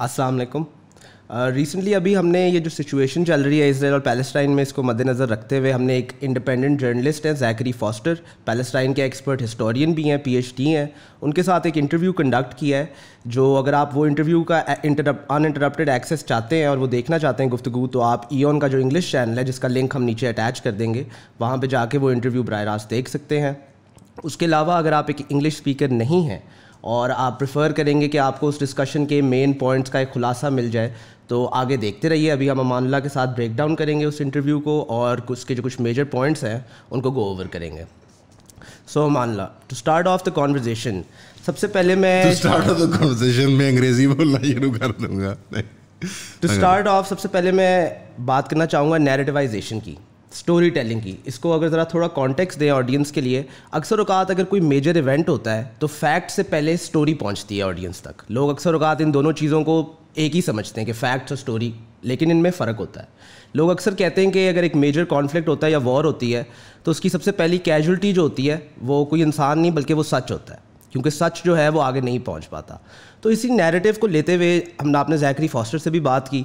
السلام علیکم. ریسنٹلی ابھی ہم نے یہ جو سچویشن چل رہی ہے اسرائیل اور پیلسٹائن میں، اس کو مد نظر رکھتے ہوئے ہم نے ایک انڈیپینڈنٹ جرنلسٹ ہیں زیکری فاسٹر، پیلسٹائن کے ایکسپرٹ ہسٹورین بھی ہیں، پی ایچ ڈی ہیں، ان کے ساتھ ایک انٹرویو کنڈکٹ کیا ہے. جو اگر آپ وہ انٹرویو کا ان انٹرپٹیڈ ایکسیس چاہتے ہیں اور وہ دیکھنا چاہتے ہیں گفتگو، تو آپ ایون کا جو انگلش چینل ہے جس کا لنک ہم نیچے اٹیچ کر دیں گے، وہاں پہ جا کے وہ انٹرویو براہ راست دیکھ سکتے ہیں. اس کے علاوہ اگر آپ ایک انگلش اسپیکر نہیں ہیں اور آپ پریفر کریں گے کہ آپ کو اس ڈسکشن کے مین پوائنٹس کا ایک خلاصہ مل جائے، تو آگے دیکھتے رہیے. ابھی ہم امان اللہ کے ساتھ بریک ڈاؤن کریں گے اس انٹرویو کو اور اس کے جو کچھ میجر پوائنٹس ہیں ان کو گو اوور کریں گے. So Aman Ullah, to start off the conversation, سب سے پہلے میں انگریزی بولنا شروع کر دوں گا. ٹو اسٹارٹ آف سب سے پہلے میں بات کرنا چاہوں گا نیریٹیوائزیشن کی، اسٹوری ٹیلنگ کی. اس کو اگر ذرا تھوڑا کانٹیکس دیں آڈینس کے لیے، اکثر اوقات اگر کوئی میجر ایونٹ ہوتا ہے تو فیکٹ سے پہلے اسٹوری پہنچتی ہے آڈینس تک. لوگ اکثر اوقات ان دونوں چیزوں کو ایک ہی سمجھتے ہیں کہ فیکٹس اور اسٹوری، لیکن ان میں فرق ہوتا ہے. لوگ اکثر کہتے ہیں کہ اگر ایک میجر کانفلکٹ ہوتا ہے یا وار ہوتی ہے تو اس کی سب سے پہلی کیجولٹی جو ہوتی ہے وہ کوئی انسان نہیں بلکہ وہ سچ ہوتا ہے، کیونکہ سچ جو ہے وہ آگے نہیں پہنچ پاتا. تو اسی نیریٹیو کو لیتے ہوئے آپ نے زیکری فاسٹر سے بھی بات کی،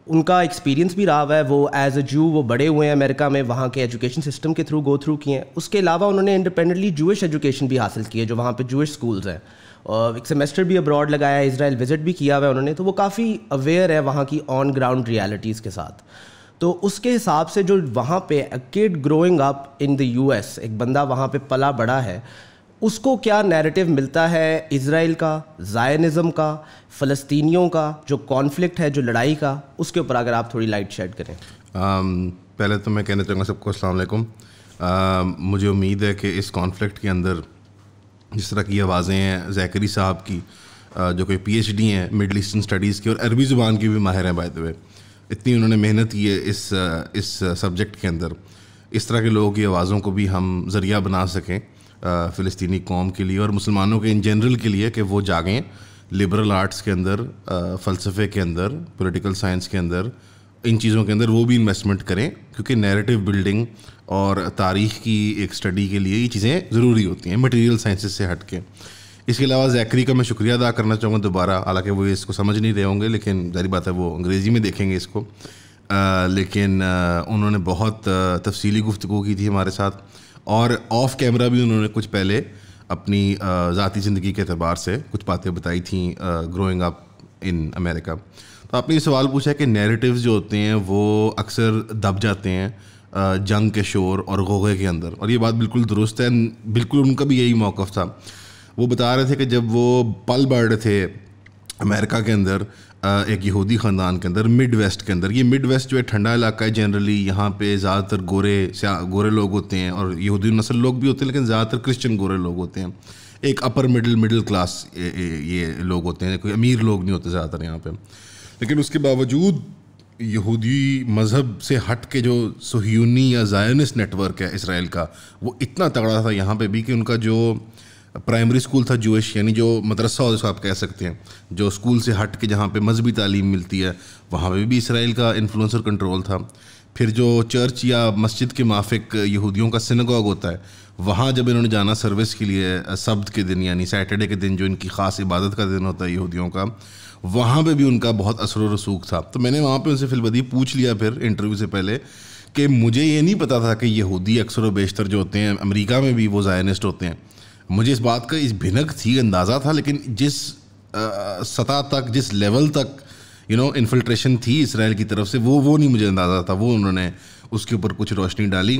ان کا ایکسپیرینس بھی رہا ہوا ہے. وہ ایز اے جو وہ بڑے ہوئے ہیں امریکہ میں، وہاں کے ایجوکیشن سسٹم کے تھرو گو تھرو کیے ہیں. اس کے علاوہ انہوں نے انڈیپینڈنٹلی جوئش ایجوکیشن بھی حاصل کی ہے، جو وہاں پہ جوئش اسکولز ہیں، اور ایک سیمسٹر بھی ابراڈ لگایا ہے، اسرائیل وزٹ بھی کیا ہوا ہے انہوں نے. تو وہ کافی اویئر ہے وہاں کی آن گراؤنڈ ریالٹیز کے ساتھ. تو اس کے حساب سے جو وہاں پہ کڈ گروئنگ اپ ان دی یو ایس، ایک بندہ وہاں پہ پلا بڑا ہے، اس کو کیا نیریٹیو ملتا ہے اسرائیل کا، زائنزم کا، فلسطینیوں کا جو کانفلکٹ ہے، جو لڑائی کا، اس کے اوپر اگر آپ تھوڑی لائٹ شیڈ کریں. پہلے تو میں کہنا چاہوں گا سب کو السلام علیکم. مجھے امید ہے کہ اس کانفلکٹ کے اندر جس طرح کی آوازیں ہیں زیکری صاحب کی، جو کہ پی ایچ ڈی ہیں مڈل ایسٹرن اسٹڈیز کی اور عربی زبان کی بھی ماہر ہیں بائی دی وے، اتنی انہوں نے محنت کی ہے اس سبجیکٹ کے اندر، اس طرح کے لوگوں کی آوازوں کو بھی ہم ذریعہ بنا سکیں فلسطینی قوم کے لیے اور مسلمانوں کے ان جنرل کے لیے، کہ وہ جاگیں لبرل آرٹس کے اندر، فلسفے کے اندر، پولیٹیکل سائنس کے اندر، ان چیزوں کے اندر وہ بھی انویسٹمنٹ کریں، کیونکہ نیریٹیو بلڈنگ اور تاریخ کی ایک اسٹڈی کے لیے یہ چیزیں ضروری ہوتی ہیں مٹیریل سائنسز سے ہٹ کے. اس کے علاوہ زیکری کا میں شکریہ ادا کرنا چاہوں گا دوبارہ، حالانکہ وہ اس کو سمجھ نہیں رہے ہوں گے، لیکن ظاہری بات ہے وہ انگریزی میں دیکھیں گے اس کو، لیکن انہوں نے بہت تفصیلی گفتگو کی تھی ہمارے ساتھ، اور آف کیمرہ بھی انہوں نے کچھ پہلے اپنی ذاتی زندگی کے اعتبار سے کچھ باتیں بتائی تھیں گروئنگ اپ ان امریکہ. تو آپ نے یہ سوال پوچھا کہ نیریٹیوز جو ہوتے ہیں وہ اکثر دب جاتے ہیں جنگ کے شور اور غوغے کے اندر، اور یہ بات بالکل درست ہے. بالکل ان کا بھی یہی موقف تھا. وہ بتا رہے تھے کہ جب وہ پل بڑھ رہے تھے امریکہ کے اندر، ایک یہودی خاندان کے اندر، مڈ ویسٹ کے اندر. یہ مڈ ویسٹ جو ہے ٹھنڈا علاقہ ہے جنرلی، یہاں پہ زیادہ تر گورے لوگ ہوتے ہیں، اور یہودی نسل لوگ بھی ہوتے ہیں، لیکن زیادہ تر کرسچن گورے لوگ ہوتے ہیں. ایک اپر مڈل کلاس یہ لوگ ہوتے ہیں، کوئی امیر لوگ نہیں ہوتے زیادہ تر یہاں پہ. لیکن اس کے باوجود یہودی مذہب سے ہٹ کے جو صہیونی یا زائنسٹ نیٹ ورک ہے اسرائیل کا، وہ اتنا تگڑا تھا یہاں پہ بھی کہ ان کا جو پرائمری اسکول تھا جوش، یعنی جو مدرسہ ہو جس کو آپ کہہ سکتے ہیں، جو اسکول سے ہٹ کے جہاں پہ مذہبی تعلیم ملتی ہے، وہاں پہ بھی اسرائیل کا انفلوئنس اور کنٹرول تھا. پھر جو چرچ یا مسجد کے مافک یہودیوں کا سینگاگ ہوتا ہے، وہاں جب انہوں نے جانا سروس کے لیے سبت کے دن یعنی سیٹرڈے کے دن، جو ان کی خاص عبادت کا دن ہوتا ہے یہودیوں کا، وہاں پہ بھی ان کا بہت اثر و رسوخ تھا. تو میں نے وہاں پہ ان سے فی البدیہہ پوچھ لیا پھر انٹرویو سے پہلے کہ مجھے یہ نہیں پتا تھا کہ یہودی اکثر و بیشتر جو ہوتے ہیں امریکہ میں بھی وہ زائنسٹ ہوتے ہیں. مجھے اس بات کا اس بھنک تھی، اندازہ تھا، لیکن جس سطح تک، جس لیول تک انفلٹریشن تھی اسرائیل کی طرف سے، وہ نہیں مجھے اندازہ تھا. وہ انہوں نے اس کے اوپر کچھ روشنی ڈالی،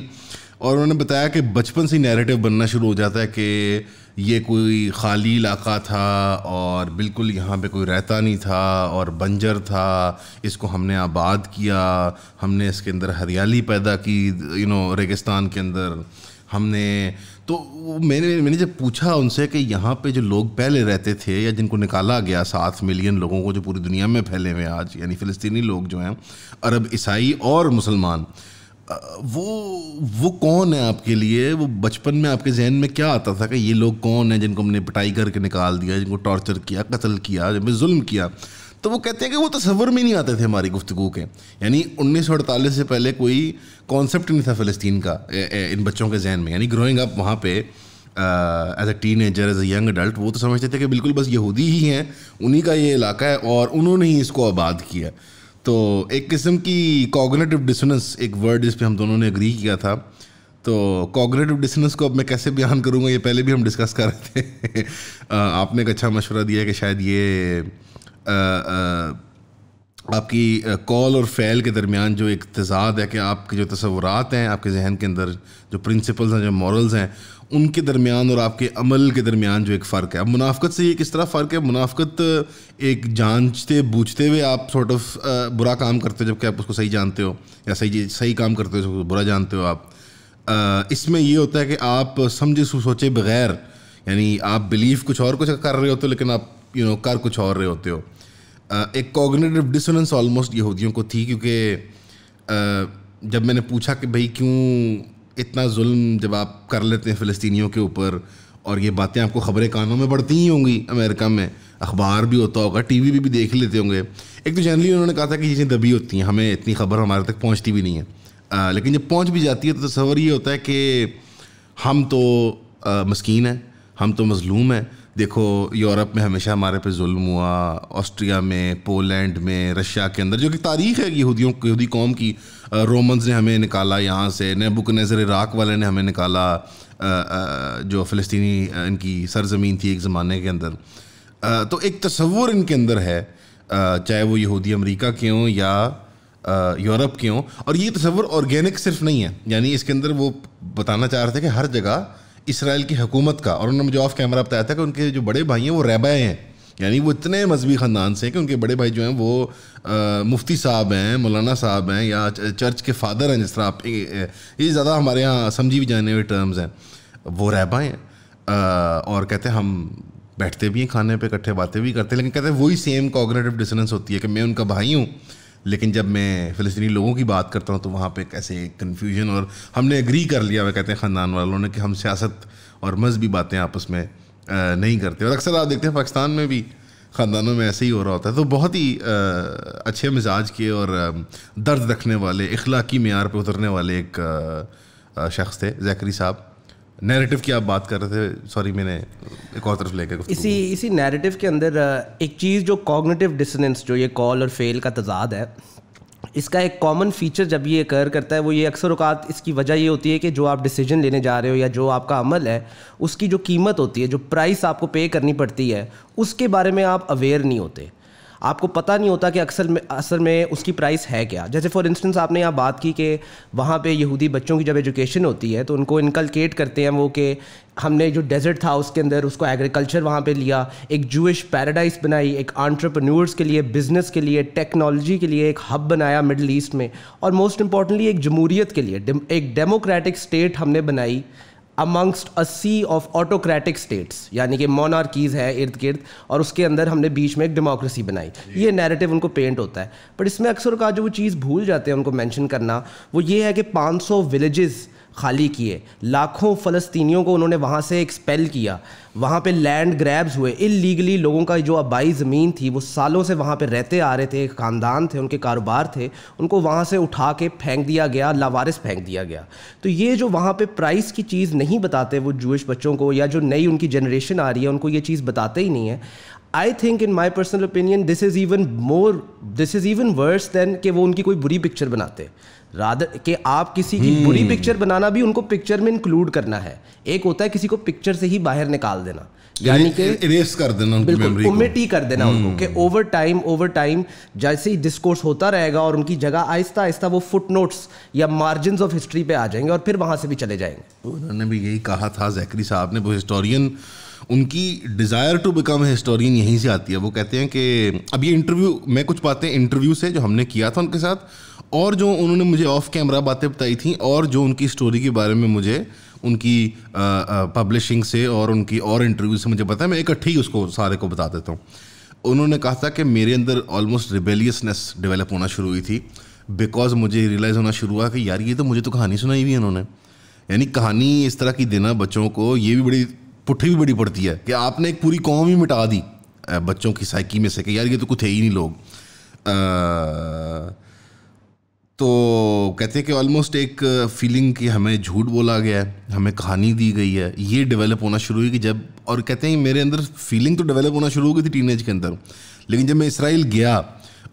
اور انہوں نے بتایا کہ بچپن سے نیریٹیو بننا شروع ہو جاتا ہے کہ یہ کوئی خالی علاقہ تھا اور بالکل یہاں پہ کوئی رہتا نہیں تھا اور بنجر تھا، اس کو ہم نے آباد کیا، ہم نے اس کے اندر ہریالی پیدا کی، ریگستان کے اندر ہم نے. تو میں نے جب پوچھا ان سے کہ یہاں پہ جو لوگ پہلے رہتے تھے یا جن کو نکالا گیا 7 ملین لوگوں کو جو پوری دنیا میں پھیلے ہوئے آج، یعنی فلسطینی لوگ جو ہیں، عرب، عیسائی اور مسلمان، وہ کون ہیں آپ کے لیے؟ وہ بچپن میں آپ کے ذہن میں کیا آتا تھا کہ یہ لوگ کون ہیں جن کو ہم نے پٹائی کر کے نکال دیا، جن کو ٹارچر کیا، قتل کیا، جن پہ ظلم کیا؟ تو وہ کہتے ہیں کہ وہ تصور میں نہیں آتے تھے ہماری گفتگو کے. یعنی 1948 سے پہلے کوئی کانسیپٹ نہیں تھا فلسطین کا ان بچوں کے ذہن میں. یعنی گروئنگ اپ وہاں پہ as a ten ager, as a young adult, وہ تو سمجھتے تھے کہ بالکل بس یہودی ہی ہیں, انہی کا یہ علاقہ ہے اور انہوں نے ہی اس کو آباد کیا. تو ایک قسم کی کوگنیٹو ڈسوننس, ایک ورڈ جس پہ ہم دونوں نے اگری کیا تھا. تو کوگنیٹو ڈسوننس کو اب میں کیسے بیان کروں گا, یہ پہلے بھی ہم ڈسکس کر رہے تھے. آپ نے ایک اچھا مشورہ دیا ہے کہ شاید یہ آپ کی کال اور فعل کے درمیان جو ایک تضاد ہے کہ آپ کے جو تصورات ہیں آپ کے ذہن کے اندر, جو پرنسپلز ہیں, جو مورلز ہیں, ان کے درمیان اور آپ کے عمل کے درمیان جو ایک فرق ہے. اب منافقت سے یہ کس طرح فرق ہے؟ منافقت ایک جانچتے بوجھتے ہوئے آپ سارٹ آف برا کام کرتے ہو جب کہ آپ اس کو صحیح جانتے ہو, یا صحیح کام کرتے ہو اس کو برا جانتے ہو آپ. اس میں یہ ہوتا ہے کہ آپ سمجھے سوچے بغیر, یعنی آپ بلیف کچھ اور کچھ کر رہے ہوتے ہو لیکن آپ کر کچھ اور رہے ہوتے ہو. ایک کوگنیٹو ڈسوننس آلموسٹ یہودیوں کو تھی, کیونکہ جب میں نے پوچھا کہ بھائی کیوں اتنا ظلم جب آپ کر لیتے ہیں فلسطینیوں کے اوپر, اور یہ باتیں آپ کو خبریں کانوں میں پڑتی ہی ہوں گی, امریکہ میں اخبار بھی ہوتا ہوگا, ٹی وی بھی دیکھ لیتے ہوں گے. ایک تو جنرلی انہوں نے کہا تھا کہ چیزیں دبی ہوتی ہیں, ہمیں اتنی خبر ہمارے تک پہنچتی بھی نہیں ہے, لیکن جب پہنچ بھی جاتی ہے تو تصور یہ ہوتا ہے کہ ہم تو مسکین ہیں, ہم تو مظلوم ہیں. دیکھو یورپ میں ہمیشہ ہمارے پہ ظلم ہوا, آسٹریا میں, پولینڈ میں, رشیا کے اندر, جو کہ تاریخ ہے یہودی قوم کی. رومنز نے ہمیں نکالا یہاں سے, نیبوکدنیزر عراق والے نے ہمیں نکالا, جو فلسطینی ان کی سرزمین تھی ایک زمانے کے اندر. تو ایک تصور ان کے اندر ہے, چاہے وہ یہودی امریکہ کے ہوں یا یورپ کے ہوں, اور یہ تصور آرگینک صرف نہیں ہے. یعنی اس کے اندر وہ بتانا چاہ رہے تھے کہ ہر جگہ اسرائیل کی حکومت کا, اور انہوں نے مجھے آف کیمرہ بتایا تھا کہ ان کے جو بڑے بھائی ہیں وہ ریبائے ہیں, یعنی وہ اتنے مذہبی خاندان سے ہیں کہ ان کے بڑے بھائی جو ہیں وہ مفتی صاحب ہیں, مولانا صاحب ہیں, یا چرچ کے فادر ہیں, جس طرح آپ یہ زیادہ ہمارے یہاں سمجھی بھی جانے ہوئے ٹرمز ہیں. وہ ریبائے ہیں اور کہتے ہیں ہم بیٹھتے بھی ہیں کھانے پہ اکٹھے, باتیں بھی کرتے ہیں, لیکن کہتے ہیں وہی سیم کوگنیٹو ڈسوننس ہوتی ہے کہ میں ان کا بھائی ہوں, لیکن جب میں فلسطینی لوگوں کی بات کرتا ہوں تو وہاں پہ کیسے کنفیوژن, اور ہم نے اگری کر لیا, وہ کہتے ہیں خاندان والوں نے, کہ ہم سیاست اور مذہبی باتیں آپس میں نہیں کرتے. اور اکثر آپ دیکھتے ہیں پاکستان میں بھی خاندانوں میں ایسے ہی ہو رہا ہوتا ہے. تو بہت ہی اچھے مزاج کے اور درد رکھنے والے, اخلاقی معیار پہ اترنے والے ایک شخص تھے زیکری صاحب. نیریٹو کی آپ بات کر رہے تھے, سوری میں نے ایک اور طرف لے کے اسی نیریٹو کے اندر ایک چیز جو کوگنیٹو ڈسوننس, جو یہ کال اور فیل کا تضاد ہے, اس کا ایک کامن فیچر جب یہ اکر کرتا ہے وہ یہ اکثر اوقات اس کی وجہ یہ ہوتی ہے کہ جو آپ ڈیسیجن لینے جا رہے ہو یا جو آپ کا عمل ہے اس کی جو قیمت ہوتی ہے, جو پرائس آپ کو پے کرنی پڑتی ہے, اس کے بارے میں آپ اویئر نہیں ہوتے. آپ کو پتہ نہیں ہوتا کہ اصل میں اس کی پرائس ہے کیا. جیسے فار انسٹنس آپ نے یہاں بات کی کہ وہاں پہ یہودی بچوں کی جب ایجوکیشن ہوتی ہے تو ان کو انکلکیٹ کرتے ہیں وہ کہ ہم نے جو ڈیزرٹ تھا اس کے اندر اس کو ایگریکلچر وہاں پہ لیا, ایک جوئش پیراڈائز بنائی, ایک انٹرپرینورس کے لیے, بزنس کے لیے, ٹیکنالوجی کے لیے ایک ہب بنایا مڈل ایسٹ میں, اور موسٹ امپورٹنٹلی ایک جمہوریت کے لیے ایک ڈیموکریٹک اسٹیٹ ہم نے بنائی amongst a sea of autocratic states, یعنی کہ مونارکیز ہے ارد گرد, اور اس کے اندر ہم نے بیچ میں ایک ڈیموکریسی بنائی. یہ نیریٹو ان کو پینٹ ہوتا ہے. بٹ اس میں اکثر کا جو وہ چیز بھول جاتے ہیں ان کو مینشن کرنا, وہ یہ ہے کہ 500 ولیجز خالی کیے, لاکھوں فلسطینیوں کو انہوں نے وہاں سے ایکسپیل کیا, وہاں پہ لینڈ گریبز ہوئے اللیگلی, لوگوں کا جو آبائی زمین تھی وہ سالوں سے وہاں پہ رہتے آ رہے تھے, خاندان تھے, ان کے کاروبار تھے, ان کو وہاں سے اٹھا کے پھینک دیا گیا, لاوارث پھینک دیا گیا. تو یہ جو وہاں پہ پرائس کی چیز نہیں بتاتے وہ جوئش بچوں کو, یا جو نئی ان کی جنریشن آ رہی ہے ان کو یہ چیز بتاتے ہی نہیں ہے. I think in my personal opinion this is even worse than کہ وہ ان کی کوئی بری پکچر بناتے, رادر کہ آپ کسی کی بری پکچر بنانا بھی ان کو پکچر میں انکلوڈ کرنا ہے. ایک ہوتا ہے کسی کو پکچر سے ہی باہر نکال دینا, یعنی کہ اریز کر دینا, بالکل اومٹ ہی کر دینا ان کو, کہ اوور ٹائم جیسے ہی ڈسکورس ہوتا رہے گا اور ان کی جگہ آہستہ آہستہ وہ فٹ نوٹس یا مارجنز آف ہسٹری پہ آ جائیں گے اور پھر وہاں سے بھی چلے جائیں گے. انہوں نے بھی یہی کہا تھا زیکری صاحب نے, وہ ہسٹورین, ان کی desire to become a historian یہیں سے آتی ہے. وہ کہتے ہیں کہ اب یہ انٹرویو, میں کچھ باتیں انٹرویو سے جو ہم نے کیا تھا ان کے ساتھ, اور جو انہوں نے مجھے آف کیمرہ باتیں بتائی تھیں, اور جو ان کی اسٹوری کے بارے میں مجھے ان کی پبلشنگ سے اور ان کی اور انٹرویو سے مجھے پتا ہے, میں اکٹھے ہی اس کو سارے کو بتا دیتا ہوں. انہوں نے کہا تھا کہ میرے اندر آلموسٹ ریبیلیسنس ڈیولپ ہونا شروع ہوئی تھی, بیکاز مجھے ریئلائز ہونا شروع ہوا کہ یار یہ تو مجھے تو کہانی سنائی ہوئی ہے انہوں نے. یعنی کہانی اس طرح کی دینا بچوں کو, یہ بھی بڑی پٹھی بھی بڑی پڑتی ہے کہ آپ نے ایک پوری قوم ہی مٹا دی بچوں کی سائیکی میں سے, کہ یار یہ تو کچھ ہے ہی نہیں لوگ. تو کہتے ہیں کہ آلموسٹ ایک فیلنگ کہ ہمیں جھوٹ بولا گیا ہے, ہمیں کہانی دی گئی ہے, یہ ڈیولپ ہونا شروع ہوئی کہ جب, اور کہتے ہیں میرے اندر فیلنگ تو ڈیولپ ہونا شروع ہو گئی تھی ٹین ایج کے اندر, لیکن جب میں اسرائیل گیا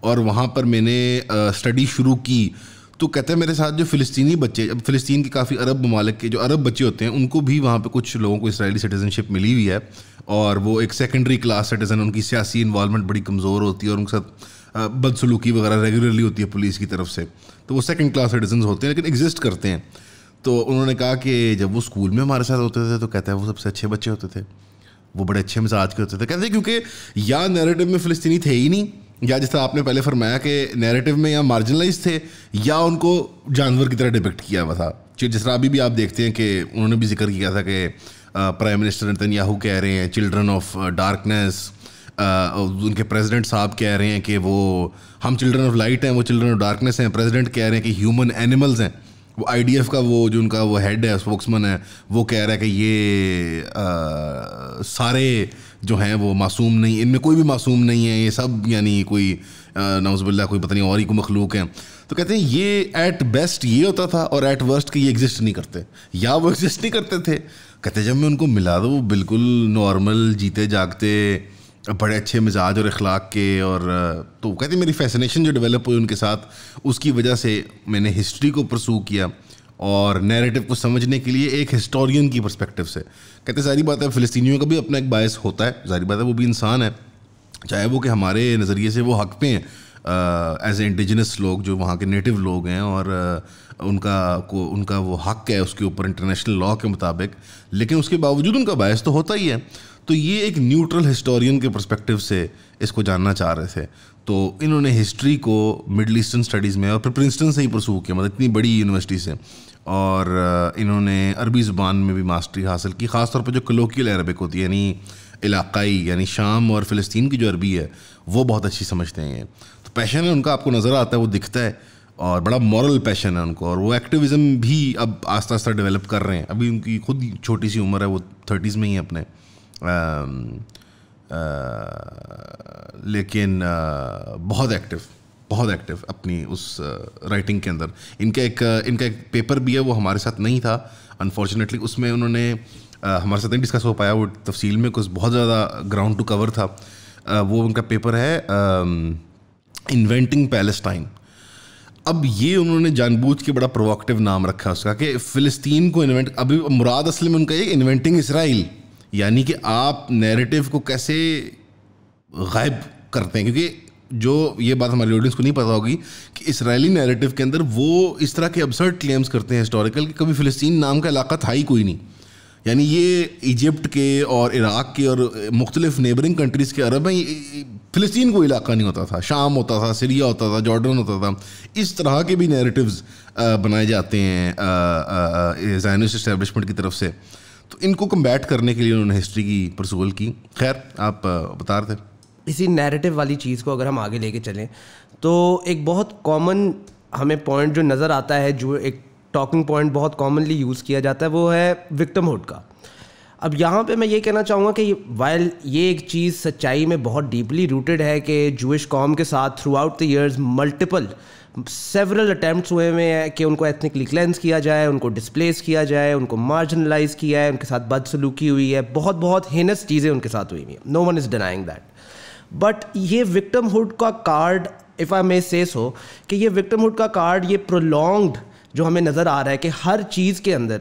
اور وہاں پر میں نے اسٹڈی شروع کی تو کہتے ہیں میرے ساتھ جو فلسطینی بچے, اب فلسطین کے کافی عرب ممالک کے جو عرب بچے ہوتے ہیں ان کو بھی وہاں پہ کچھ لوگوں کو اسرائیلی سٹیزن شپ ملی ہوئی ہے, اور وہ ایک سیکنڈری کلاس سٹیزن, ان کی سیاسی انوالومنٹ بڑی کمزور ہوتی ہے اور ان کے ساتھ بدسلوکی وغیرہ ریگولرلی ہوتی ہے پولیس کی طرف سے, تو وہ سیکنڈ کلاس سٹیزنز ہوتے ہیں لیکن ایگزسٹ کرتے ہیں. تو انہوں نے کہا کہ جب وہ اسکول میں ہمارے ساتھ ہوتے تھے تو کہتا ہے وہ سب سے اچھے بچے ہوتے تھے, وہ بڑے اچھے مزاج کے ہوتے تھے. کہتے ہیں کیونکہ یا نیریٹو میں فلسطینی تھے ہی نہیں, یا جس طرح آپ نے پہلے فرمایا کہ نیریٹو میں یا مارجنلائز تھے یا ان کو جانور کی طرح ڈپکٹ کیا ہوا تھا. جس طرح ابھی بھی آپ دیکھتے ہیں کہ انہوں نے بھی ذکر کیا تھا کہ پرائم منسٹر نیتنیاہو کہہ رہے ہیں چلڈرن آف ڈارکنیس, ان کے پریزیڈنٹ صاحب کہہ رہے ہیں کہ وہ ہم چلڈرن آف لائٹ ہیں, وہ چلڈرن آف ڈارکنیس ہیں. پریزیڈنٹ کہہ رہے ہیں کہ ہیومن اینیملز ہیں. وہ آئی ڈی ایف کا وہ جو ان کا وہ ہیڈ ہے, اسپوکس مین ہے, وہ کہہ رہا ہے کہ یہ سارے جو ہیں وہ معصوم نہیں, ان میں کوئی بھی معصوم نہیں ہے, یہ سب یعنی کوئی نعوذ باللہ کوئی پتہ نہیں اور ہی کوئی مخلوق ہیں. تو کہتے ہیں یہ ایٹ بیسٹ یہ ہوتا تھا اور ایٹ ورسٹ کہ یہ ایگزسٹ نہیں کرتے, یا وہ ایگزسٹ نہیں کرتے تھے. کہتے جب میں ان کو ملا تو وہ بالکل نارمل جیتے جاگتے بڑے اچھے مزاج اور اخلاق کے, اور تو کہتے ہیں میری فیسنیشن جو ڈیولپ ہوئی ان کے ساتھ اس کی وجہ سے میں نے ہسٹری کو پرسو کیا اور نیریٹو کو سمجھنے کے لیے ایک ہسٹورین کی پرسپیکٹو سے. کہتے ظاہری بات ہے فلسطینیوں کا بھی اپنا ایک باعث ہوتا ہے, ظاہری بات ہے وہ بھی انسان ہے, چاہے وہ کہ ہمارے نظریے سے وہ حق پہ ہیں ایز اے انڈیجنس لوگ جو وہاں کے نیٹو لوگ ہیں, اور ان کا وہ حق ہے اس کے اوپر انٹرنیشنل لاء کے مطابق, لیکن اس کے باوجود ان کا باعث تو ہوتا ہی ہے. تو یہ ایک نیوٹرل ہسٹورین کے پرسپیکٹو سے اس کو جاننا چاہ رہے تھے. تو انہوں نے ہسٹری کو مڈل ایسٹرن اسٹڈیز میں اور پھر پرنسٹن سے ہی پرسو کیا, مطلب اتنی بڑی یونیورسٹی سے, اور انہوں نے عربی زبان میں بھی ماسٹری حاصل کی, خاص طور پہ جو کلوکیل عربک ہوتی ہے یعنی علاقائی, یعنی شام اور فلسطین کی جو عربی ہے وہ بہت اچھی سمجھتے ہیں. تو پیشن ہے ان کا, آپ کو نظر آتا ہے, وہ دکھتا ہے, اور بڑا مورل پیشن ہے ان کو, اور وہ ایکٹیویزم بھی اب آہستہ آہستہ ڈیولپ کر رہے ہیں. ابھی ان کی خود چھوٹی سی عمر ہے, وہ 30s میں ہی اپنے, لیکن بہت ایکٹیو اپنی اس رائٹنگ کے اندر. ان کا ایک پیپر بھی ہے, وہ ہمارے ساتھ نہیں تھا انفارچونیٹلی, اس میں انہوں نے ہمارے ساتھ نہیں ڈسکس ہو پایا, وہ تفصیل میں کچھ بہت زیادہ گراؤنڈ ٹو کور تھا. وہ ان کا پیپر ہے انوینٹنگ پیلسٹائن. اب یہ انہوں نے جان بوجھ کے بڑا پرووکٹیو نام رکھا اس کا کہ فلسطین کو انوینٹ, ابھی مراد اصل میں ان کا یہ انوینٹنگ اسرائیل, یعنی کہ آپ نیریٹو کو کیسے غائب کرتے ہیں. کیونکہ جو یہ بات ہماری آڈینس کو نہیں پتہ ہوگی کہ اسرائیلی نیریٹو کے اندر وہ اس طرح کے ابسرڈ کلیمز کرتے ہیں ہسٹوریکل کہ کبھی فلسطین نام کا علاقہ تھا ہی کوئی نہیں. یعنی یہ ایجپٹ کے اور عراق کے اور مختلف نیبرنگ کنٹریز کے عرب ہیں, فلسطین کوئی علاقہ نہیں ہوتا تھا, شام ہوتا تھا, سیریا ہوتا تھا, جارڈن ہوتا تھا. اس طرح کے بھی نیریٹیوز بنائے جاتے ہیں زائنسٹ اسٹیبلشمنٹ کی طرف سے. تو ان کو کمبیٹ کرنے کے لیے انہوں نے ہسٹری کی پرسول کی. خیر آپ بتا رہے تھے اسی نیریٹو والی چیز کو اگر ہم آگے لے کے چلیں تو ایک بہت کامن ہمیں پوائنٹ جو نظر آتا ہے, جو ایک ٹاکنگ پوائنٹ بہت کامنلی یوز کیا جاتا ہے, وہ ہے وکٹم ہوڈ کا. اب یہاں پہ میں یہ کہنا چاہوں گا کہ وائل یہ ایک چیز سچائی میں بہت ڈیپلی روٹڈ ہے کہ جوئش قوم کے ساتھ through out the years multiple several attempts ہوئے ہیں کہ ان کو ایتھنکلی کلینس کیا جائے, ان کو ڈسپلیس کیا جائے, ان کو مارجنلائز کیا ہے, ان کے ساتھ بد سلوکی ہوئی ہے, بہت ہینس چیزیں ان کے ساتھ ہوئی ہیں. No one is denying that. But یہ وکٹم ہوڈ کا card, if I may say so, کہ یہ وکٹم ہوڈ کا کارڈ یہ پرولونگڈ جو ہمیں نظر آ رہا ہے کہ ہر چیز کے اندر,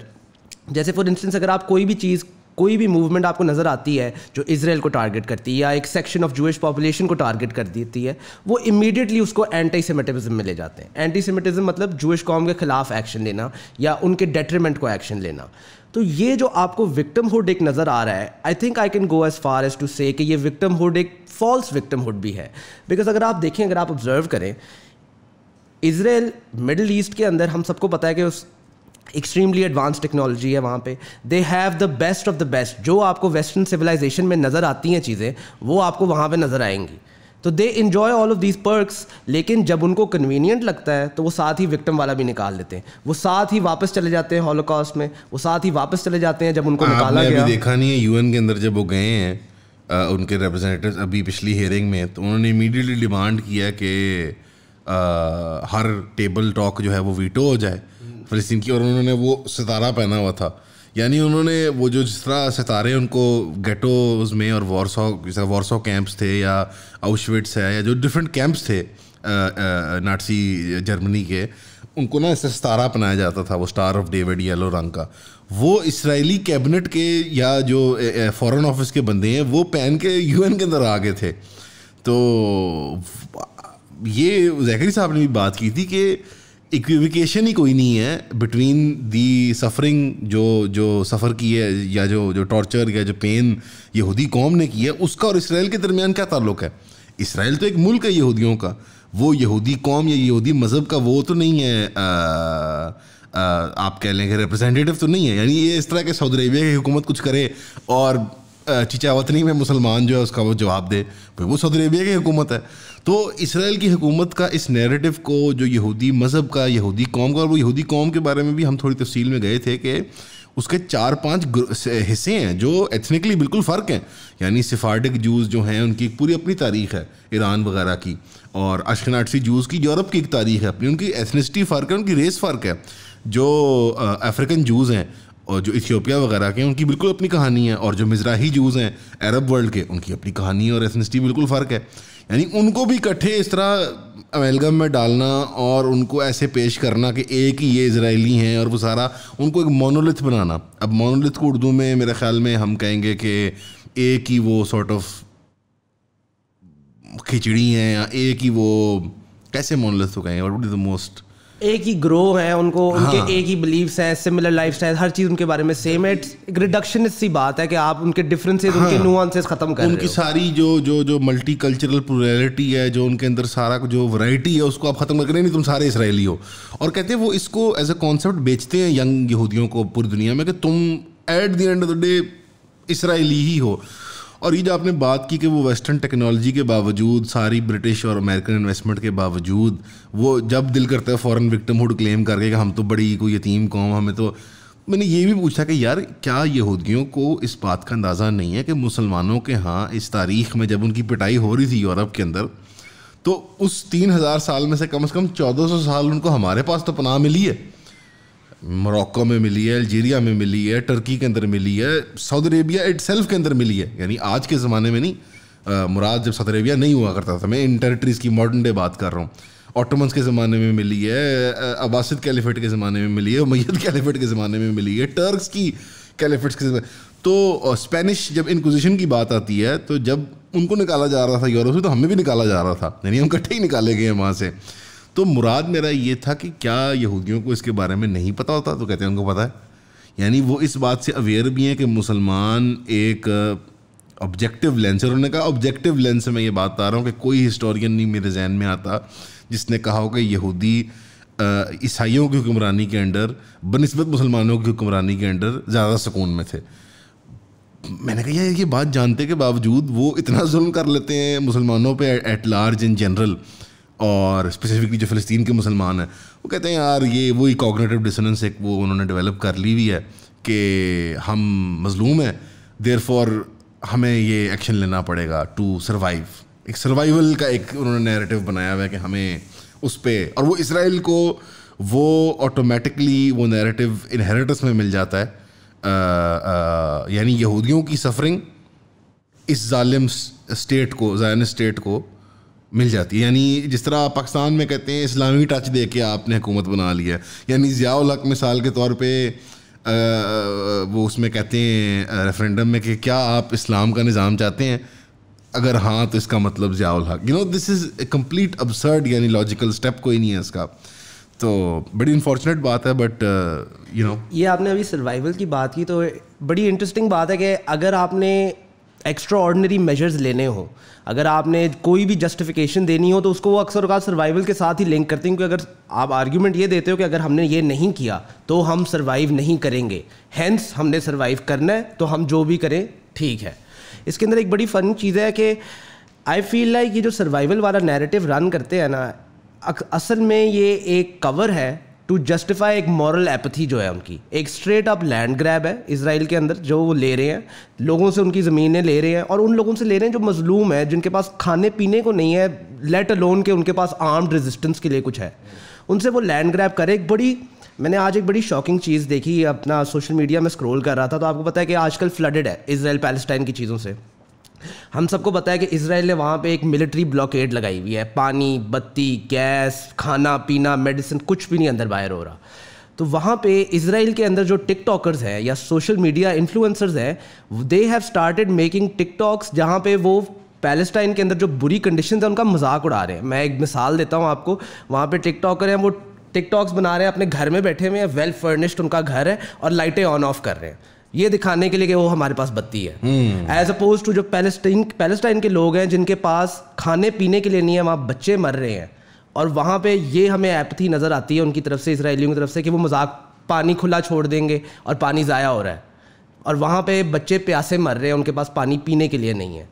جیسے فار انسٹنس اگر آپ کوئی بھی موومنٹ آپ کو نظر آتی ہے جو اسرائیل کو ٹارگٹ کرتی ہے یا ایک سیکشن آف جوئش پاپولیشن کو ٹارگٹ کر دیتی ہے, وہ امیڈیٹلی اس کو اینٹی سیمیٹزم میں لے جاتے ہیں. اینٹی سیمیٹزم مطلب جوئش قوم کے خلاف ایکشن لینا یا ان کے ڈیٹریمنٹ کو ایکشن لینا. تو یہ جو آپ کو وکٹم ہوڈ ایک نظر آ رہا ہے, I think I can go as far as to say کہ یہ وکٹم ہوڈ ایک فالس وکٹم ہوڈ بھی ہے. بیکاز اگر آپ دیکھیں, اگر آپ آبزرو کریں, اسرائیل مڈل ایسٹ کے اندر ہم سب کو پتہ ہے کہ اس ایکسٹریملی ایڈوانس ٹیکنالوجی ہے وہاں پہ. They have the best of the best. جو آپ کو ویسٹرن سویلائزیشن میں نظر آتی ہیں چیزیں, وہ آپ کو وہاں پہ نظر آئیں گی. تو they enjoy all of these perks, لیکن جب ان کو کنوینئنٹ لگتا ہے تو وہ ساتھ ہی وکٹم والا بھی نکال لیتے ہیں. وہ ساتھ ہی واپس چلے جاتے ہیں ہولوکاسٹ میں, وہ ساتھ ہی واپس چلے جاتے ہیں جب ان کو نکالا گیا. ابھی دیکھا نہیں ہے یو این کے اندر جب وہ گئے ہیں ان کے ریپرزینٹیوز ابھی پچھلی ہیئرنگ میں, تو انہوں نے امیڈیٹلی ڈیمانڈ کیا کہ ہر ٹیبل ٹاک جو ہے وہ ویٹو ہو جائے فلسطین کی, اور انہوں نے وہ ستارہ پہنا ہوا تھا. یعنی انہوں نے وہ جو جس طرح ستارے ان کو گیٹوز میں اور وارسو کیمپس تھے یا آؤشوٹس ہے یا جو ڈفرینٹ کیمپس تھے ناٹسی جرمنی کے, ان کو نا اس سے ستارہ پہنایا جاتا تھا, وہ اسٹار آف ڈیوڈ یلو رنگ کا. وہ اسرائیلی کیبنٹ کے یا جو فارن آفس کے بندے ہیں وہ پہن کے UN کے اندر آ گئے تھے. تو یہ زیکری صاحب نے بھی بات کی تھی کہ ایکویویکیشن ہی کوئی نہیں ہے بٹوین دی سفرنگ جو سفر کی ہے یا جو ٹارچر یا جو پین یہودی قوم نے کی ہے اس کا اور اسرائیل کے درمیان کیا تعلق ہے. اسرائیل تو ایک ملک ہے یہودیوں کا, وہ یہودی قوم یا یہودی مذہب کا وہ تو نہیں ہے, آپ کہہ لیں کہ ریپرزینٹیو تو نہیں ہے. یعنی یہ اس طرح کہ سعودی عربیہ کی حکومت کچھ کرے اور چچا وطنی میں مسلمان جو ہے اس کا وہ جواب دے, وہ سعودی عربیہ کی حکومت ہے. تو اسرائیل کی حکومت کا اس نیریٹو کو جو یہودی مذہب کا, یہودی قوم کا, اور وہ یہودی قوم کے بارے میں بھی ہم تھوڑی تفصیل میں گئے تھے کہ اس کے 4-5 حصے ہیں جو ایتھنکلی بالکل فرق ہیں. یعنی سفارڈک جوز جو ہیں ان کی ایک پوری اپنی تاریخ ہے ایران وغیرہ کی, اور اشکناٹسی جوز کی یورپ کی ایک تاریخ ہے اپنی, ان کی ایتھنسٹی فرق ہے, ان کی ریس فرق ہے. جو افریقن جوز ہیں اور جو ایتھیوپیا وغیرہ کے ان کی بالکل اپنی کہانی ہے, اور جو مزراحی جوز ہیں عرب ورلڈ کے ان کی اپنی کہانی اور ایتھنسٹی بالکل فرق ہے. یعنی ان کو بھی اکٹھے اس طرح امیلگم میں ڈالنا اور ان کو ایسے پیش کرنا کہ ایک ہی یہ اسرائیلی ہیں اور وہ سارا ان کو ایک مونولتھ بنانا. اب مونولتھ کو اردو میں میرے خیال میں ہم کہیں گے کہ ایک ہی وہ سارٹ آف کھچڑی ہیں, یا ایک ہی وہ کیسے مونولتھ کو کہیں, what would be the most, ایک ہی گروہ ہیں, ان کو ان کے ایک ہی بلیفس ہیں, سملر لائف اسٹائل, ہر چیز ان کے بارے میں سیم ہے. ایک ریڈکشنسٹ سی بات ہے کہ آپ ان کے ڈفرینسز, ان کے نوانسز ختم کر رہے ہو. ان کی ساری جو ملٹی کلچرل پلورلٹی ہے, جو ان کے اندر سارا جو ورائٹی ہے اس کو آپ ختم کر کے نہیں تم سارے اسرائیلی ہو. اور کہتے ہیں وہ اس کو ایز اے کانسیپٹ بیچتے ہیں ینگ یہودیوں کو پوری دنیا میں کہ تم at the end of the day Israeli ہی ہو. اور یہ جو آپ نے بات کی کہ وہ ویسٹرن ٹیکنالوجی کے باوجود, ساری برٹش اور امریکن انویسٹمنٹ کے باوجود, وہ جب دل کرتا ہے فورن وکٹم ہوڈ کلیم کر کے کہ ہم تو بڑی کوئی یتیم قوم, ہمیں تو, میں نے یہ بھی پوچھا کہ یار کیا یہودیوں کو اس بات کا اندازہ نہیں ہے کہ مسلمانوں کے ہاں اس تاریخ میں جب ان کی پٹائی ہو رہی تھی یورپ کے اندر, تو اس 3000 سال میں سے کم 1400 سال ان کو ہمارے پاس تو پناہ ملی ہے. موروکو میں ملی ہے, الجیریا میں ملی ہے, ٹرکی کے اندر ملی ہے, سعودی عربیہ اٹ سیلف کے اندر ملی ہے. یعنی آج کے زمانے میں نہیں, مراد جب سعودی عربیہ نہیں ہوا کرتا تھا, میں ان ٹیریٹریز کی ماڈرن ڈے بات کر رہا ہوں. آٹومنس کے زمانے میں ملی ہے, عباسد کیلیفیٹ کے زمانے میں ملی ہے, امید کیلیفیٹ کے زمانے میں ملی ہے, ٹرکس کی کیلیفیٹس کے زمانے. تو اسپینش جب انکوزیشن کی بات آتی ہے تو جب ان کو نکالا جا رہا تھا یورپ سے, تو ہمیں بھی نکالا جا رہا تھا, یعنی ہم اکٹھے ہی نکالے گئے ہیں وہاں سے. تو مراد میرا یہ تھا کہ کیا یہودیوں کو اس کے بارے میں نہیں پتہ ہوتا, تو کہتے ہیں ان کو پتہ ہے. یعنی وہ اس بات سے اویئر بھی ہیں کہ مسلمان ایک آبجیکٹیو لینس, اور انہوں نے کہا آبجیکٹیو لینس سے میں یہ بات آ رہا ہوں کہ کوئی ہسٹورین نہیں میرے ذہن میں آتا جس نے کہا ہو کہ یہودی عیسائیوں کی حکمرانی کے انڈر بنسبت مسلمانوں کی حکمرانی کے انڈر زیادہ سکون میں تھے. میں نے کہا یہ بات جانتے کے باوجود وہ اتنا ظلم کر لیتے ہیں مسلمانوں پہ ایٹ لارج ان جنرل, اور اسپیسیفکلی جو فلسطین کے مسلمان ہیں, وہ کہتے ہیں یار یہ وہی کوگنیٹو ڈسوننس ایک وہ انہوں نے ڈیولپ کر لی ہوئی ہے کہ ہم مظلوم ہیں, دیر فور ہمیں یہ ایکشن لینا پڑے گا ٹو سروائیو. ایک سروائیول کا ایک انہوں نے نیریٹو بنایا ہوا ہے کہ ہمیں اس پہ, اور وہ اسرائیل کو وہ آٹومیٹکلی وہ نیریٹو انہیریٹنس میں مل جاتا ہے. یعنی یہودیوں کی سفرنگ اس ظالم اسٹیٹ کو, زائنسٹ اسٹیٹ کو مل جاتی ہے. یعنی جس طرح پاکستان میں کہتے ہیں اسلامی ٹچ دے کے آپ نے حکومت بنا لی ہے. یعنی ضیاء الحق مثال کے طور پہ وہ اس میں کہتے ہیں ریفرینڈم میں کہ کیا آپ اسلام کا نظام چاہتے ہیں, اگر ہاں تو اس کا مطلب ضیاء الحق. دس از اے کمپلیٹ ابسرڈ, یعنی لاجیکل اسٹیپ کوئی نہیں ہے اس کا. تو بڑی انفارچونیٹ بات ہے, بٹ یہ آپ نے ابھی سروائیول کی بات کی تو بڑی انٹرسٹنگ بات ہے کہ اگر آپ نے ایکسٹرا آرڈنری میجرز لینے ہوں, اگر آپ نے کوئی بھی جسٹیفیکیشن دینی ہو, تو اس کو وہ اکثر اوقات سروائیول کے ساتھ ہی لنک کرتے ہیں. کیونکہ اگر آپ آرگیومنٹ یہ دیتے ہو کہ اگر ہم نے یہ نہیں کیا تو ہم سروائیو نہیں کریں گے, ہینس ہم نے سروائیو کرنا ہے تو ہم جو بھی کریں ٹھیک ہے. اس کے اندر ایک بڑی فن چیز ہے کہ آئی فیل لائک یہ جو سروائیول والا نیریٹو رن کرتے ہیں نا, اصل میں یہ ایک کور ہے ٹو جسٹیفائی ایک مورل ایپتھی جو ہے ان کی. ایک اسٹریٹ اپ لینڈ گریب ہے اسرائیل کے اندر جو وہ لے رہے ہیں, لوگوں سے ان کی زمینیں لے رہے ہیں, اور ان لوگوں سے لے رہے ہیں جو مظلوم ہیں, جن کے پاس کھانے پینے کو نہیں ہے, لیٹ الون کہ ان کے پاس آرمڈ ریزسٹنس کے لیے کچھ ہے, ان سے وہ لینڈ گریب کرے. میں نے آج ایک بڑی شاکنگ چیز دیکھی, اپنا سوشل میڈیا میں اسکرول کر رہا تھا, تو آپ کو پتہ ہے کہ آج کل فلڈڈ ہے اسرائیل پیلسٹائن کی چیزوں سے. ہم سب کو پتہ ہے کہ اسرائیل نے وہاں پہ ایک ملٹری بلاکیڈ لگائی ہوئی ہے, پانی, بتی, گیس, کھانا پینا, میڈیسن, کچھ بھی نہیں اندر باہر ہو رہا. تو وہاں پہ اسرائیل کے اندر جو ٹک ٹاکرز ہیں یا سوشل میڈیا انفلوئنسرز ہیں, دے ہیو اسٹارٹیڈ میکنگ ٹک ٹاکس جہاں پہ وہ پیلسٹائن کے اندر جو بری کنڈیشنز ہیں ان کا مذاق اڑا رہے ہیں. میں ایک مثال دیتا ہوں آپ کو. وہاں پہ ٹک ٹاکر ہیں, وہ ٹک ٹاکس بنا رہے ہیں, اپنے گھر میں بیٹھے ہوئے ہیں, ویل فرنشڈ ان کا گھر ہے, اور لائٹیں آن آف کر رہے ہیں, یہ دکھانے کے لیے کہ وہ ہمارے پاس بتی ہے, ایز اپوز ٹو جو پیلسٹائن کے لوگ ہیں جن کے پاس کھانے پینے کے لیے نہیں ہے, وہاں بچے مر رہے ہیں. اور وہاں پہ یہ ہمیں ایپتھی نظر آتی ہے ان کی طرف سے, اسرائیلیوں کی طرف سے, کہ وہ مذاق, پانی کھلا چھوڑ دیں گے اور پانی ضائع ہو رہا ہے, اور وہاں پہ بچے پیاسے مر رہے ہیں, ان کے پاس پانی پینے کے لیے نہیں ہے.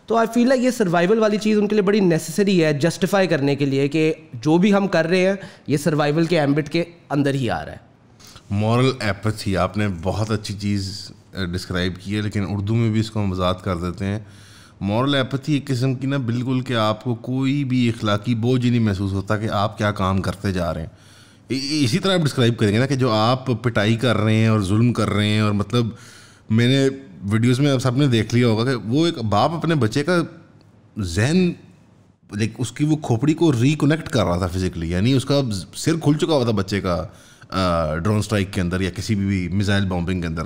تو آئی فیل لائک یہ سروائیول والی چیز ان کے لیے بڑی نیسیسری ہے جسٹیفائی کرنے کے لیے کہ جو بھی ہم کر رہے ہیں یہ سروائیول کے ایمبٹ کے اندر ہی آ رہا ہے. مورل ایپتھی آپ نے بہت اچھی چیز ڈسکرائب کی ہے, لیکن اردو میں بھی اس کو ہم وضاحت کر دیتے ہیں. مورل ایپتھی ایک قسم کی نا بالکل کہ آپ کو کوئی بھی اخلاقی بوجھ نہیں محسوس ہوتا کہ آپ کیا کام کرتے جا رہے ہیں. اسی طرح آپ ڈسکرائب کریں گے نا کہ جو آپ پٹائی کر رہے ہیں اور ظلم کر رہے ہیں, اور مطلب میں نے ویڈیوز میں سب نے دیکھ لیا ہوگا کہ وہ ایک باپ اپنے بچے کا ذہن, لائک اس کی وہ کھوپڑی کو ریکنیکٹ کر رہا تھا فزیکلی, یعنی اس کا سر کھل چکا ہوا تھا بچے کا ڈرون اسٹرائک کے اندر یا کسی بھی میزائل بامبنگ کے اندر.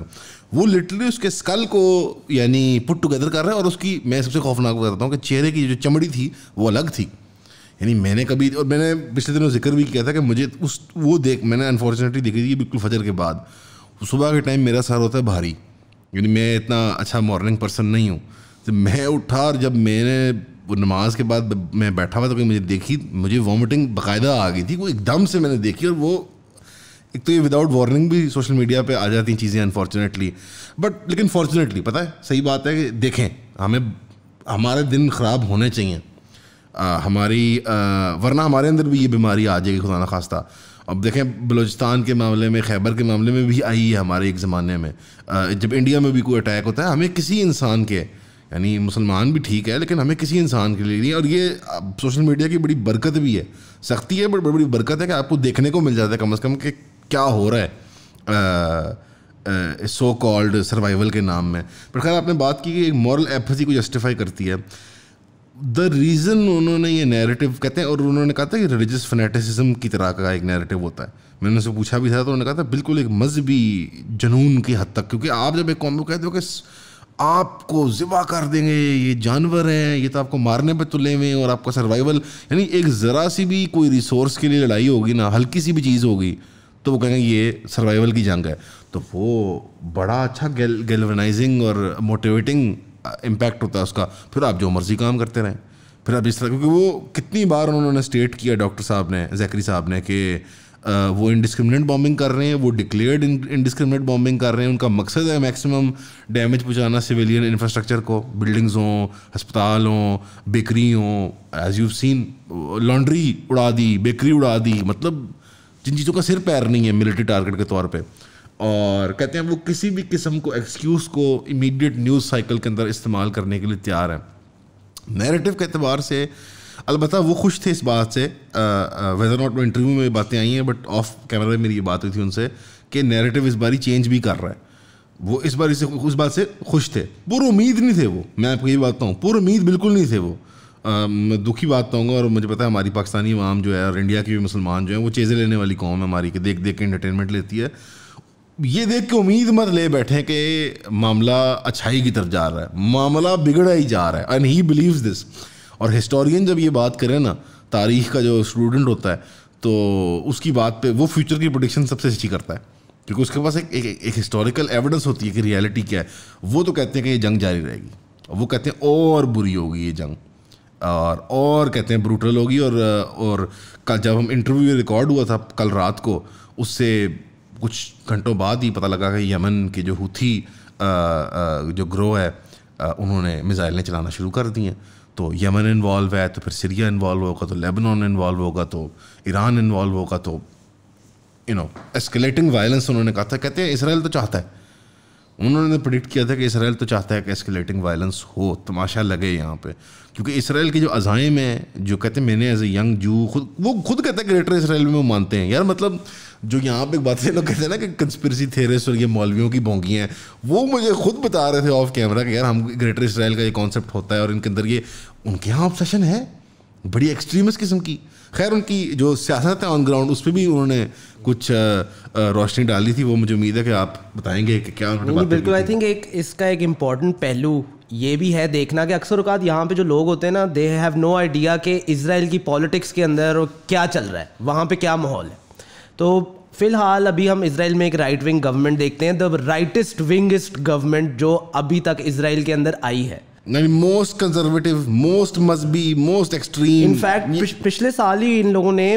وہ لٹرلی اس کے اسکل کو یعنی پٹ ٹوگیدر کر رہے ہیں, اور اس کی میں سب سے خوفناک کرتا ہوں کہ چہرے کی جو چمڑی تھی وہ الگ تھی. یعنی میں نے کبھی, اور میں نے پچھلے دنوں ذکر بھی کیا تھا کہ مجھے وہ میں نے انفارچونیٹلی دیکھی تھی بالکل فجر کے بعد. صبح کے ٹائم میرا سر ہوتا ہے بھاری, یعنی میں اتنا اچھا مارننگ پرسن نہیں ہوں. تو میں اٹھا, اور جب میں نے وہ نماز کے بعد میں بیٹھا ہوا تو مجھے دیکھی, مجھے وامٹنگ باقاعدہ آ گئی تھی, وہ ایک دم سے میں نے دیکھی. اور وہ ایک تو یہ وداؤٹ وارننگ بھی سوشل میڈیا پہ آ جاتی ہیں چیزیں انفارچونیٹلی, بٹ لیکن فارچونیٹلی پتہ ہے صحیح بات ہے کہ دیکھیں ہمیں ہمارے دن خراب ہونے چاہیے ہماری, ورنہ ہمارے اندر بھی یہ بیماری آ جائے گی خدا نخواستہ. اب دیکھیں بلوچستان کے معاملے میں, خیبر کے معاملے میں بھی آئی ہے ہمارے ایک زمانے میں. جب انڈیا میں بھی کوئی اٹیک ہوتا ہے, ہمیں کسی انسان کے, یعنی مسلمان بھی ٹھیک ہے لیکن ہمیں کسی انسان کے لیے نہیں. اور یہ سوشل میڈیا کی بڑی برکت بھی ہے, سختی ہے بٹ بڑی برکت ہے کہ آپ کو دیکھنے کو مل جاتا ہے کم از کم کہ کیا ہو رہا ہے سو کالڈ سروائیول کے نام میں. پر خیر آپ نے بات کی کہ ایک مورل ایپتھی کو جسٹیفائی کرتی ہے. دا ریزن انہوں نے یہ نیریٹو کہتے ہیں, اور انہوں نے کہا تھا کہ ریلیجس فنیٹسزم کی طرح کا ایک نیریٹو ہوتا ہے. میں نے ان سے پوچھا بھی تھا تو انہوں نے کہا تھا بالکل ایک مذہبی جنون کی حد تک, کیونکہ آپ جب ایک قوم کو کہتے ہو کہ آپ کو ذبح کر دیں گے, یہ جانور ہیں, یہ تو آپ کو مارنے پہ تلے ہوئے ہیں, اور آپ کا سروائیول, یعنی ایک ذرا سی بھی کوئی ریسورس کے لیے لڑائی ہوگی نا, ہلکی سی بھی چیز ہوگی تو وہ کہیں گے یہ سروائیول کی جنگ ہے. تو وہ بڑا اچھا گیلونائزنگ اور موٹیویٹنگ امپیکٹ ہوتا ہے اس کا. پھر آپ جو مرضی کام کرتے رہیں, پھر آپ اس طرح, کیونکہ وہ کتنی بار انہوں نے اسٹیٹ کیا ڈاکٹر صاحب نے, زیکری صاحب نے, کہ وہ انڈسکرمنیٹ بامبنگ کر رہے ہیں, وہ ڈکلیئرڈ انڈسکرمنیٹ بامبنگ کر رہے ہیں. ان کا مقصد ہے میکسیمم ڈیمیج پہنچانا سویلین انفراسٹرکچر کو, بلڈنگز ہوں, ہسپتال ہوں, بیکری ہوں. ایز یو سین لانڈری اڑا دی, بیکری اڑا دی, مطلب جن چیزوں کا سر پیر نہیں ہے ملٹری ٹارگیٹ کے طور پہ. اور کہتے ہیں وہ کسی بھی قسم کو ایکسکیوز کو امیڈیٹ نیوز سائیکل کے اندر استعمال کرنے کے لیے تیار ہیں. نیریٹو کے اعتبار سے البتہ وہ خوش تھے اس بات سے, ویدر ناٹ میں انٹرویو میں باتیں آئی ہیں بٹ آف کیمرہ میری یہ بات ہوئی تھی ان سے کہ نیریٹو اس باری چینج بھی کر رہا ہے. وہ اس باری سے اس بات سے خوش تھے. پور امید نہیں تھے وہ, میں آپ کو یہ بات بتاؤں, پور امید بالکل نہیں تھے وہ. میں دکھی بات بتاؤں گا, اور مجھے پتا ہے ہماری پاکستانی عوام جو ہے اور انڈیا کے بھی مسلمان جو ہیں وہ چیزیں لینے والی قوم ہے ہماری, کہ دیکھ دیکھ کے انٹرٹینمنٹ لیتی ہے. یہ دیکھ کے امید مت لے بیٹھیں کہ معاملہ اچھائی کی طرف جا رہا ہے, معاملہ بگڑا ہی جا رہا ہے. اینڈ ہی بلیوز دس. اور ہسٹورین جب یہ بات کرے نا, تاریخ کا جو اسٹوڈنٹ ہوتا ہے, تو اس کی بات پہ وہ فیوچر کی پریڈکشن سب سے اچھی کرتا ہے, کیونکہ اس کے پاس ایک ہسٹوریکل ایویڈنس ہوتی ہے کہ ریئلٹی کیا ہے. وہ تو کہتے ہیں کہ یہ جنگ جاری رہے گی, وہ کہتے ہیں اور بری ہوگی یہ جنگ, اور کہتے ہیں بروٹل ہوگی. اور کل جب ہم انٹرویو ریکارڈ ہوا تھا کل رات کو, اس سے کچھ گھنٹوں بعد ہی پتہ لگا کہ یمن کے جو ہوتھی جو گروہ ہے انہوں نے میزائلیں چلانا شروع کر دی ہیں. تو یمن انوالو ہے, تو پھر سیریا انوالو ہوگا, تو لیبنان انوالو ہوگا, تو ایران انوالو ہوگا. تو ایسکلیٹنگ وائلنس انہوں نے کہا تھا. کہتے ہیں اسرائیل تو چاہتا ہے, انہوں نے پریڈکٹ کیا تھا کہ اسرائیل تو چاہتا ہے کہ ایسکلیٹنگ وائلنس ہو, تماشا لگے یہاں پہ, کیونکہ اسرائیل کے جو عزائم ہیں, جو کہتے ہیں میں نے ایز اے ینگ جو وہ خود کہتے ہیں گریٹر اسرائیل میں وہ مانتے ہیں. یار مطلب جو یہاں پہ بات ہے لوگ کہتے ہیں نا کہ کنسپریسی تھیورسٹ اور یہ مولویوں کی بونگی ہیں, وہ مجھے خود بتا رہے تھے آف کیمرہ کہ یار ہم گریٹر اسرائیل کا یہ کانسیپٹ ہوتا ہے اور ان کے اندر یہ ان کے یہاں آبسیشن ہے بڑی ایکسٹریمسٹ قسم کی. خیر ان کی جو سیاست ہے آن گراؤنڈ اس پہ بھی انہوں نے کچھ روشنی ڈالی تھی, وہ مجھے امید ہے کہ آپ بتائیں گے کہ کیا انہوں نے. بالکل, آئی تھنک اس کا ایک امپورٹنٹ پہلو یہ بھی ہے دیکھنا کہ اکثر اوقات یہاں پہ جو لوگ ہوتے ہیں نا, دے ہیو نو آئیڈیا کہ اسرائیل کی پالیٹکس کے اندر کیا چل رہا ہے, وہاں پہ کیا ماحول ہے. تو فی الحال ابھی ہم اسرائیل میں ایک رائٹ ونگ گورنمنٹ دیکھتے ہیں, دا رائٹسٹ ونگسٹ گورنمنٹ جو ابھی تک اسرائیل کے اندر آئی ہے, موسٹ کنزرویٹو, موسٹ مذہبی, موسٹ ایکسٹریم. انفیکٹ پچھلے سال ہی ان لوگوں نے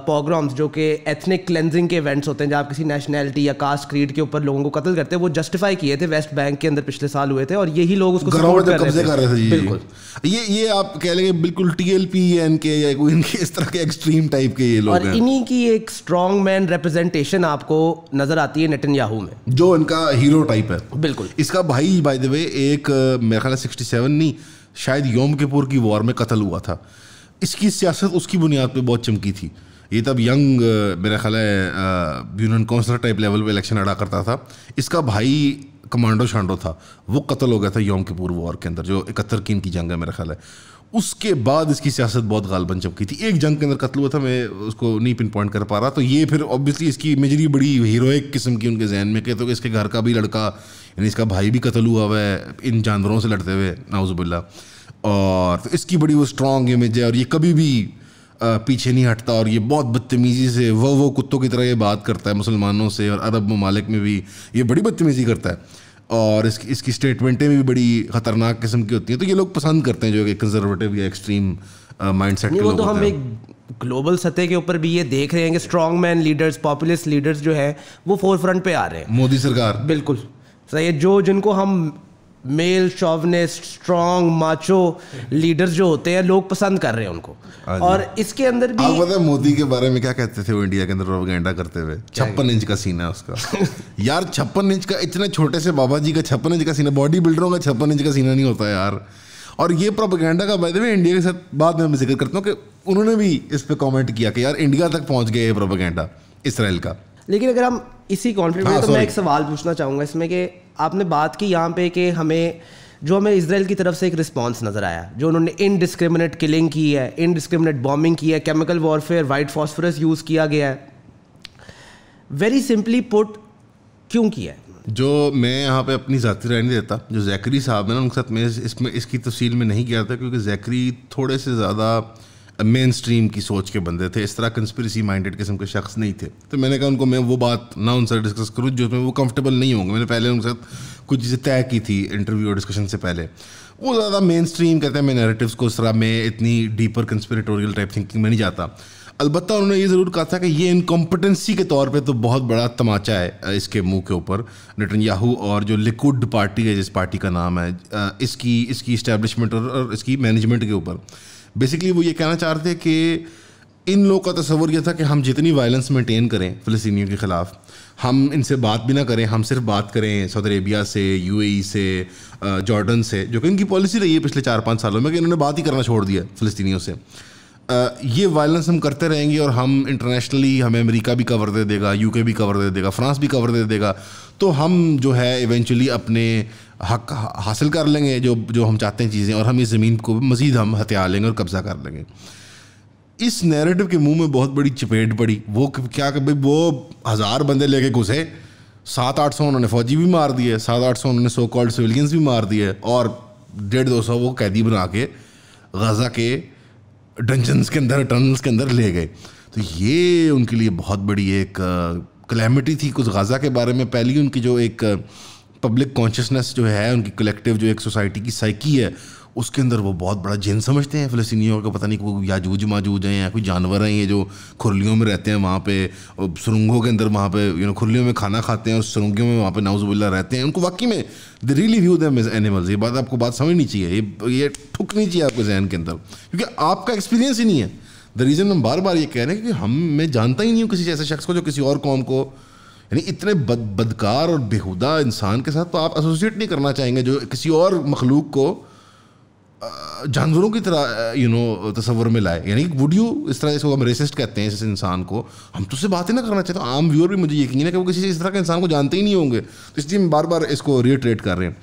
پوگرامز جو کہ ایتھنک کلینزنگ کے ایونٹس ہوتے ہیں جہاں آپ کسی نیشنلٹی یا کاسٹ کریڈ کے اوپر لوگوں کو قتل کرتے ہیں, وہ جسٹیفائی کیے تھے ویسٹ بینک کے اندر پچھلے سال ہوئے تھے, اور یہی لوگ اس کو سپورٹ کر رہے تھے. بالکل یہ آپ کہہ لیں گے بالکل ٹی ایل پی این کے یا کوئی ان کے اس طرح کے ایکسٹریم ٹائپ کے یہ لوگ ہیں, اور انہی کی ایک اسٹرانگ مین ریپرزنٹیشن آپ کو نظر آتی ہے نیتن یاہو میں, جو ان کا ہیرو ٹائپ ہے. بالکل. اس کا بھائی بائی دا وے ایک میرا خیال ہے 67 نہیں شاید یوم کپور کی وار میں قتل ہوا تھا. اس کی سیاست اس کی بنیاد پہ بہت چمکی تھی. یہ تب ینگ میرا خیال ہے یونین کونسلر ٹائپ لیول پہ الیکشن لڑا کرتا تھا. اس کا بھائی کمانڈو شانڈو تھا, وہ قتل ہو گیا تھا یوم کپور وار کے اندر, جو 71 کی ان کی جنگ ہے میرا خیال ہے. اس کے بعد اس کی سیاست بہت غالباً چمکی تھی. ایک جنگ کے اندر قتل ہوا تھا, میں اس کو نہیں پن پوائنٹ کر پا رہا. تو یہ پھر اوبیسلی اس کی امیجری بڑی ہیروئک قسم کی ان کے ذہن میں, کہ تو کہ اس کے گھر کا بھی لڑکا یعنی اس کا بھائی بھی قتل ہوا ہوا ہے ان جانوروں سے لڑتے ہوئے, نعوذ باللہ. اور تو اس کی بڑی وہ اسٹرانگ امیج ہے, اور یہ کبھی بھی پیچھے نہیں ہٹتا, اور یہ بہت بدتمیزی سے وہ کتوں کی طرح یہ بات کرتا ہے مسلمانوں سے, اور عرب ممالک میں بھی یہ بڑی بدتمیزی کرتا ہے, اور اس کی اسٹیٹمنٹیں بھی بڑی خطرناک قسم کی ہوتی ہیں. تو یہ لوگ پسند کرتے ہیں جو کہ کنزرویٹو یا ایکسٹریم مائنڈ سیٹ کے لوگ ہوتے ہیں. وہ تو ہم ایک گلوبل سطح کے اوپر بھی یہ دیکھ رہے ہیں کہ strong man leaders, populist leaders جو ہیں وہ فور فرنٹ پہ آ رہے ہیں. مودی سرکار بالکل صحیح ہے, جن کو ہم میل شوونسٹ اسٹرانگ ماچو لیڈرز جو ہوتے ہیں لوگ پسند کر رہے ہیں ان کو. اور اس کے اندر بھی آپ پتہ ہے مودی کے بارے میں کیا کہتے تھے وہ انڈیا کے اندر پروپیگنڈا کرتے ہوئے, 56 انچ کا سینہ اس کا. یار 56 انچ کا, اتنے چھوٹے سے بابا جی کا 56 انچ کا سینہ, باڈی بلڈروں کا 56 انچ کا سینہ نہیں ہوتا یار. اور یہ پروپیگنڈا کا بائی دا وے انڈیا کے ساتھ بعد میں ذکر کرتا ہوں کہ انہوں نے بھی اس پہ کامنٹ کیا کہ یار انڈیا تک پہنچ گئے یہ پروپیگنڈا اسرائیل کا. لیکن اگر ہم اسی کانفلکٹ میں, تو میں ایک سوال پوچھنا چاہوں گا اس میں کہ آپ نے بات کی یہاں پہ کہ ہمیں اسرائیل کی طرف سے ایک رسپانس نظر آیا, جو انہوں نے انڈسکریمنیٹ کلنگ کی ہے, انڈسکریمنیٹ بامبنگ کی ہے, chemical warfare, white phosphorus use کیا گیا ہے. ویری سمپلی پٹ کیوں کیا ہے؟ جو میں یہاں پہ اپنی ذاتی رائے نہیں دیتا, جو زیکری صاحب ہیں نا ان کے ساتھ میں اس کی تفصیل میں نہیں کیا تھا, کیونکہ زیکری تھوڑے سے زیادہ مین اسٹریم کی سوچ کے بندے تھے, اس طرح کنسپریسی مائنڈیڈ قسم کے شخص نہیں تھے. تو میں نے کہا ان کو میں وہ بات نہ ان سے ڈسکس کروں جو میں وہ کمفرٹیبل نہیں ہوں گے. میں نے پہلے ان کے ساتھ کچھ چیزیں طے کی تھی انٹرویو اور ڈسکشن سے پہلے. وہ زیادہ مین اسٹریم کہتے ہیں, میں نیریٹیوس کو اس طرح میں اتنی ڈیپر کنسپریٹوریل ٹائپ تھنکنگ میں نہیں جاتا. البتہ انہوں نے یہ ضرور کہا تھا کہ یہ انکمپٹنسی کے طور پہ تو بہت بڑا تماچا ہے اس کے منہ کے اوپر نیتن یاہو اور جو لیکوڈ پارٹی ہے جس پارٹی کا نام ہے, اس کی اسٹیبلشمنٹ اور اس کی مینجمنٹ کے اوپر. بیسکلی وہ یہ کہنا چاہتے ہیں کہ ان لوگوں کا تصور یہ تھا کہ ہم جتنی وائلنس مینٹین کریں فلسطینیوں کے خلاف, ہم ان سے بات بھی نہ کریں, ہم صرف بات کریں سعودی عربیہ سے, یو اے ای سے, جارڈن سے, جو کہ ان کی پالیسی رہی ہے پچھلے 4-5 سالوں میں کہ انہوں نے بات ہی کرنا چھوڑ دیا فلسطینیوں سے. یہ وائلنس ہم کرتے رہیں گے, اور ہم انٹرنیشنلی ہمیں امریکہ بھی کور دے دے گا, یو کے بھی کور دے دے گا, فرانس بھی کور دے دے گا, تو ہم جو ہے ایونچولی اپنے حق حاصل کر لیں گے جو ہم چاہتے ہیں چیزیں, اور ہم اس زمین کو مزید ہم ہتھیار لیں گے اور قبضہ کر لیں گے. اس نیریٹو کے منہ میں بہت بڑی چپیٹ پڑی. وہ کیا کہ بھائی وہ 1000 بندے لے کے گھسے, 700-800 انہوں نے فوجی بھی مار دیے, 700-800 انہوں نے سو کالڈ سویلینس بھی مار دیے, اور 150-200 وہ قیدی بنا کے غزہ کے ڈنجنس کے اندر, ٹنلس کے اندر لے گئے. تو یہ ان کے لیے بہت بڑی ایک کلیمٹی تھی. کچھ غزہ کے بارے میں پہلی ان کی جو ایک پبلک کانشیسنیس جو ہے, ان کی کلیکٹیو جو ایک سوسائٹی کی سائیکی ہے, اس کے اندر وہ بہت بڑا جن سمجھتے ہیں فلسطینیوں کو. پتہ نہیں کوئی یاجوج ماجوج ہیں یا کوئی جانور ہیں یہ جو کھرلیوں میں رہتے ہیں وہاں پہ, سرنگوں کے اندر وہاں پہ کھرلیوں میں کھانا کھاتے ہیں, اور سرنگوں میں وہاں پہ نعوذ باللہ رہتے ہیں. ان کو واقعی میں they really view them as animals. یہ بات آپ کو بات سمجھنی چاہیے, یہ ٹھکنی چاہیے آپ کے ذہن کے اندر, کیونکہ آپ کا ایکسپیرینس ہی نہیں ہے. دا ریزن ہم بار بار یہ کہہ رہے ہیں کہ میں جانتا ہی نہیں ہوں کسی ایسے شخص کو جو کسی اور قوم کو, یعنی اتنے بدکار اور بےہودہ انسان کے ساتھ تو آپ ایسوسیٹ نہیں کرنا چاہیں گے جو کسی اور مخلوق کو جانوروں کی طرح تصور میں لائے. یعنی وڈ یو اس طرح جیسے ہم ریسسٹ کہتے ہیں اس انسان کو, ہم تو اس سے بات ہی نہ کرنا چاہتے. عام ویور بھی مجھے یقین ہے کہ وہ کسی اس طرح کے انسان کو جانتے ہی نہیں ہوں گے, تو اس لیے ہم بار بار اس کو ریٹریٹ کر رہے ہیں.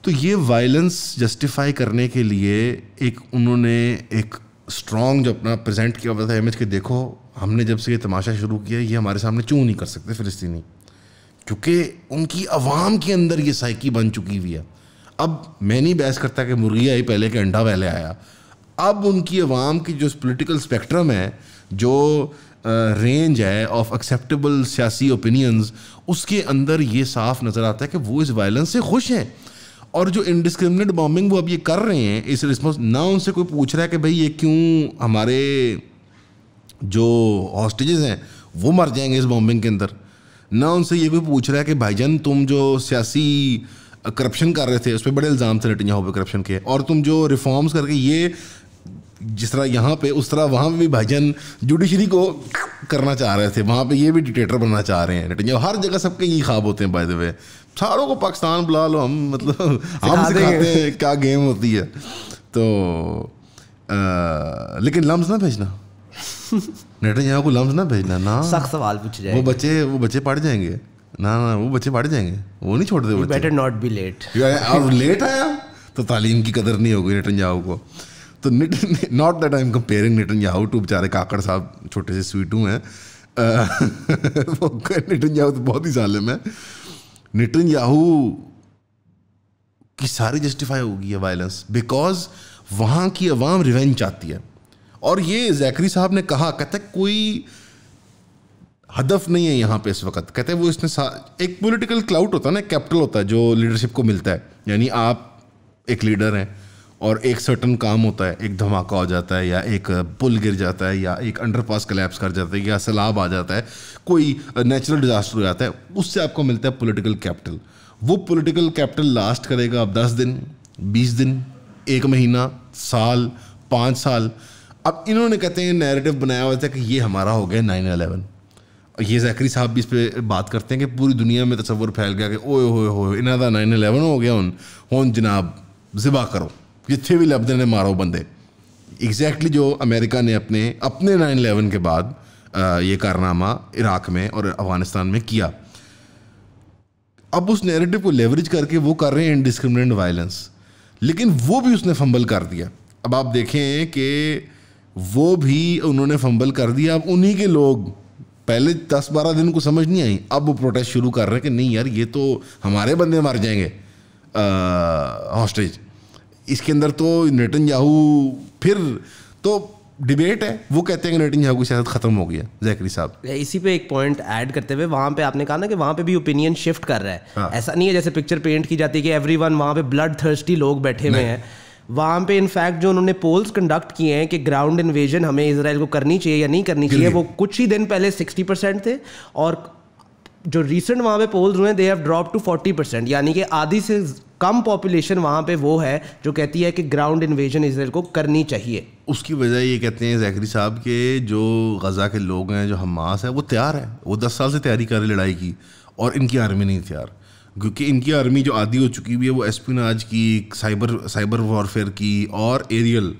تو یہ وائلنس جسٹیفائی کرنے کے لیے انہوں نے ایک اسٹرانگ جو اپنا پریزنٹ کیا ہوا تھا امیج کہ دیکھو ہم نے جب سے یہ تماشا شروع کیا یہ ہمارے سامنے چوں نہیں کر سکتے فلسطینی, کیونکہ ان کی عوام کے اندر یہ سائیکی بن چکی ہوئی ہے. اب میں نہیں بحث کرتا کہ مرغی آئی پہلے کہ انڈا پہلے آیا. اب ان کی عوام کی جو پولیٹیکل اسپیکٹرم ہے, جو رینج ہے آف ایکسیپٹیبل سیاسی اوپینینز, اس کے اندر یہ صاف نظر آتا ہے کہ وہ اس وائلنس سے خوش ہیں. اور جو انڈسکرمنیٹ بامبنگ وہ اب یہ کر رہے ہیں اس رسپانس, نہ ان سے کوئی پوچھ رہا ہے کہ بھائی یہ کیوں ہمارے جو ہاسٹیجز ہیں وہ مر جائیں گے اس بامبنگ کے اندر, نہ ان سے یہ کوئی پوچھ رہا ہے کہ بھائی جان تم جو سیاسی کرپشن کر رہے تھے اس پہ بڑے الزام تھے نیتنیاہو پہ کرپشن کے, اور تم جو ریفارمز کر کے یہ جس طرح یہاں پہ اس طرح وہاں پہ بھی بھائی جان جوڈیشری کو کرنا چاہ رہے تھے, وہاں پہ یہ بھی ڈکٹیٹر بننا چاہ رہے ہیں نیتنیاہو. ہر جگہ سب کے یہی خواب ہوتے ہیں بائی دا وے, ساروں کو پاکستان بلا لو, ہم مطلب ہم سکھاتے ہیں کیا گیم ہوتی ہے. تو لیکن لمز نہ بھیجنا, نیتنیاہو کو لمز نہ بھیجنا نا, سخت سوال پوچھ جائے, وہ بچے پڑھ جائیں گے. نہ وہ بچے پڑھ جائیں گے, وہ نہیں چھوڑ دے. Better not be late. اور لیٹ آیا تو تعلیم کی قدر نہیں ہوگی نیتنیاہو کو. تو not that I am comparing Netanyahu to بیچارے کاکڑ صاحب چھوٹے سے سویٹو ہیں, نیتنیاہو تو بہت ہی ظالم ہے. نیتنیاہو کی ساری جسٹیفائی ہوگی ہے وائلنس بیکاز وہاں کی عوام ریونج چاہتی ہے. اور یہ زیکری صاحب نے کہا, کہتا ہے کوئی ہدف نہیں ہے یہاں پہ اس وقت. کہتے ہیں وہ اس نے ایک پولیٹیکل کلاؤٹ ہوتا ہے نا, کیپٹل ہوتا ہے جو لیڈرشپ کو ملتا ہے. یعنی آپ ایک لیڈر ہیں اور ایک سرٹن کام ہوتا ہے, ایک دھماکہ ہو جاتا ہے یا ایک پل گر جاتا ہے یا ایک انڈر پاس کلیپس کر جاتا ہے یا سیلاب آ جاتا ہے, کوئی نیچرل ڈیزاسٹر ہو جاتا ہے, اس سے آپ کو ملتا ہے پولیٹیکل کیپٹل. وہ پولیٹیکل کیپٹل لاسٹ کرے گا اب 10 دن 20 دن 1 مہینہ سال 5 سال. اب انہوں نے کہتے ہیں نیریٹو بنایا ہوا تھا کہ یہ ہمارا ہو گیا 9/11. یہ زیکری صاحب بھی اس پہ بات کرتے ہیں کہ پوری دنیا میں تصور پھیل گیا کہ اوئے ہوئے ہوئے انہاں دا 9/11 ہو گیا, ہون جناب ذبح کرو جتنے بھی لبدے نے مارو بندے. ایگزیکٹلی جو امریکہ نے اپنے 9/11 کے بعد یہ کارنامہ عراق میں اور افغانستان میں کیا. اب اس نیریٹو کو لیوریج کر کے وہ کر رہے ہیں انڈسکرمنیٹ وائلنس, لیکن وہ بھی اس نے فمبل کر دیا. اب آپ دیکھیں کہ وہ بھی انہوں نے فمبل کر دیا. اب انہی کے لوگ پہلے 10-12 دن کو سمجھ نہیں آئی, اب وہ پروٹیسٹ شروع کر رہے ہیں کہ نہیں یار یہ تو ہمارے بندے مر جائیں گے ہاسٹیج. اس کے اندر تو نیتنیاہو پھر تو ڈیبیٹ ہے, وہ کہتے ہیں کہ نیتنیاہو کی سیاست ختم ہو گیا. زیکری صاحب اسی پہ ایک پوائنٹ ایڈ کرتے ہوئے, وہاں پہ آپ نے کہا نا کہ وہاں پہ بھی اوپینین شفٹ کر رہا ہے. ایسا نہیں ہے جیسے پکچر پینٹ کی جاتی ہے کہ ایوری ون وہاں پہ بلڈ تھرسٹی لوگ بیٹھے ہوئے ہیں. وہاں پہ انفیکٹ جو انہوں نے پولز کنڈکٹ کیے ہیں کہ گراؤنڈ انویژن ہمیں اسرائیل کو کرنی چاہیے یا نہیں کرنی چاہیے, وہ کچھ ہی دن پہلے 60% تھے, اور جو ریسنٹ وہاں پہ پولز ہوئے ہیں دے ہیو ڈراپ ٹو 40%. یعنی کہ آدھی سے کم پاپولیشن وہاں پہ وہ ہے جو کہتی ہے کہ گراؤنڈ انویژن اسرائیل کو کرنی چاہیے. اس کی وجہ یہ کہتے ہیں زیکری صاحب کہ جو غزہ کے لوگ ہیں, جو حماس ہے, وہ تیار ہے, وہ 10 سال سے تیاری کر رہی لڑائی کی, اور ان کی آرمی نہیں تیار. کیونکہ ان کی آرمی جو عادی ہو چکی ہوئی ہے وہ اسپیناج کی, سائبر وارفیئر کی اور ایریل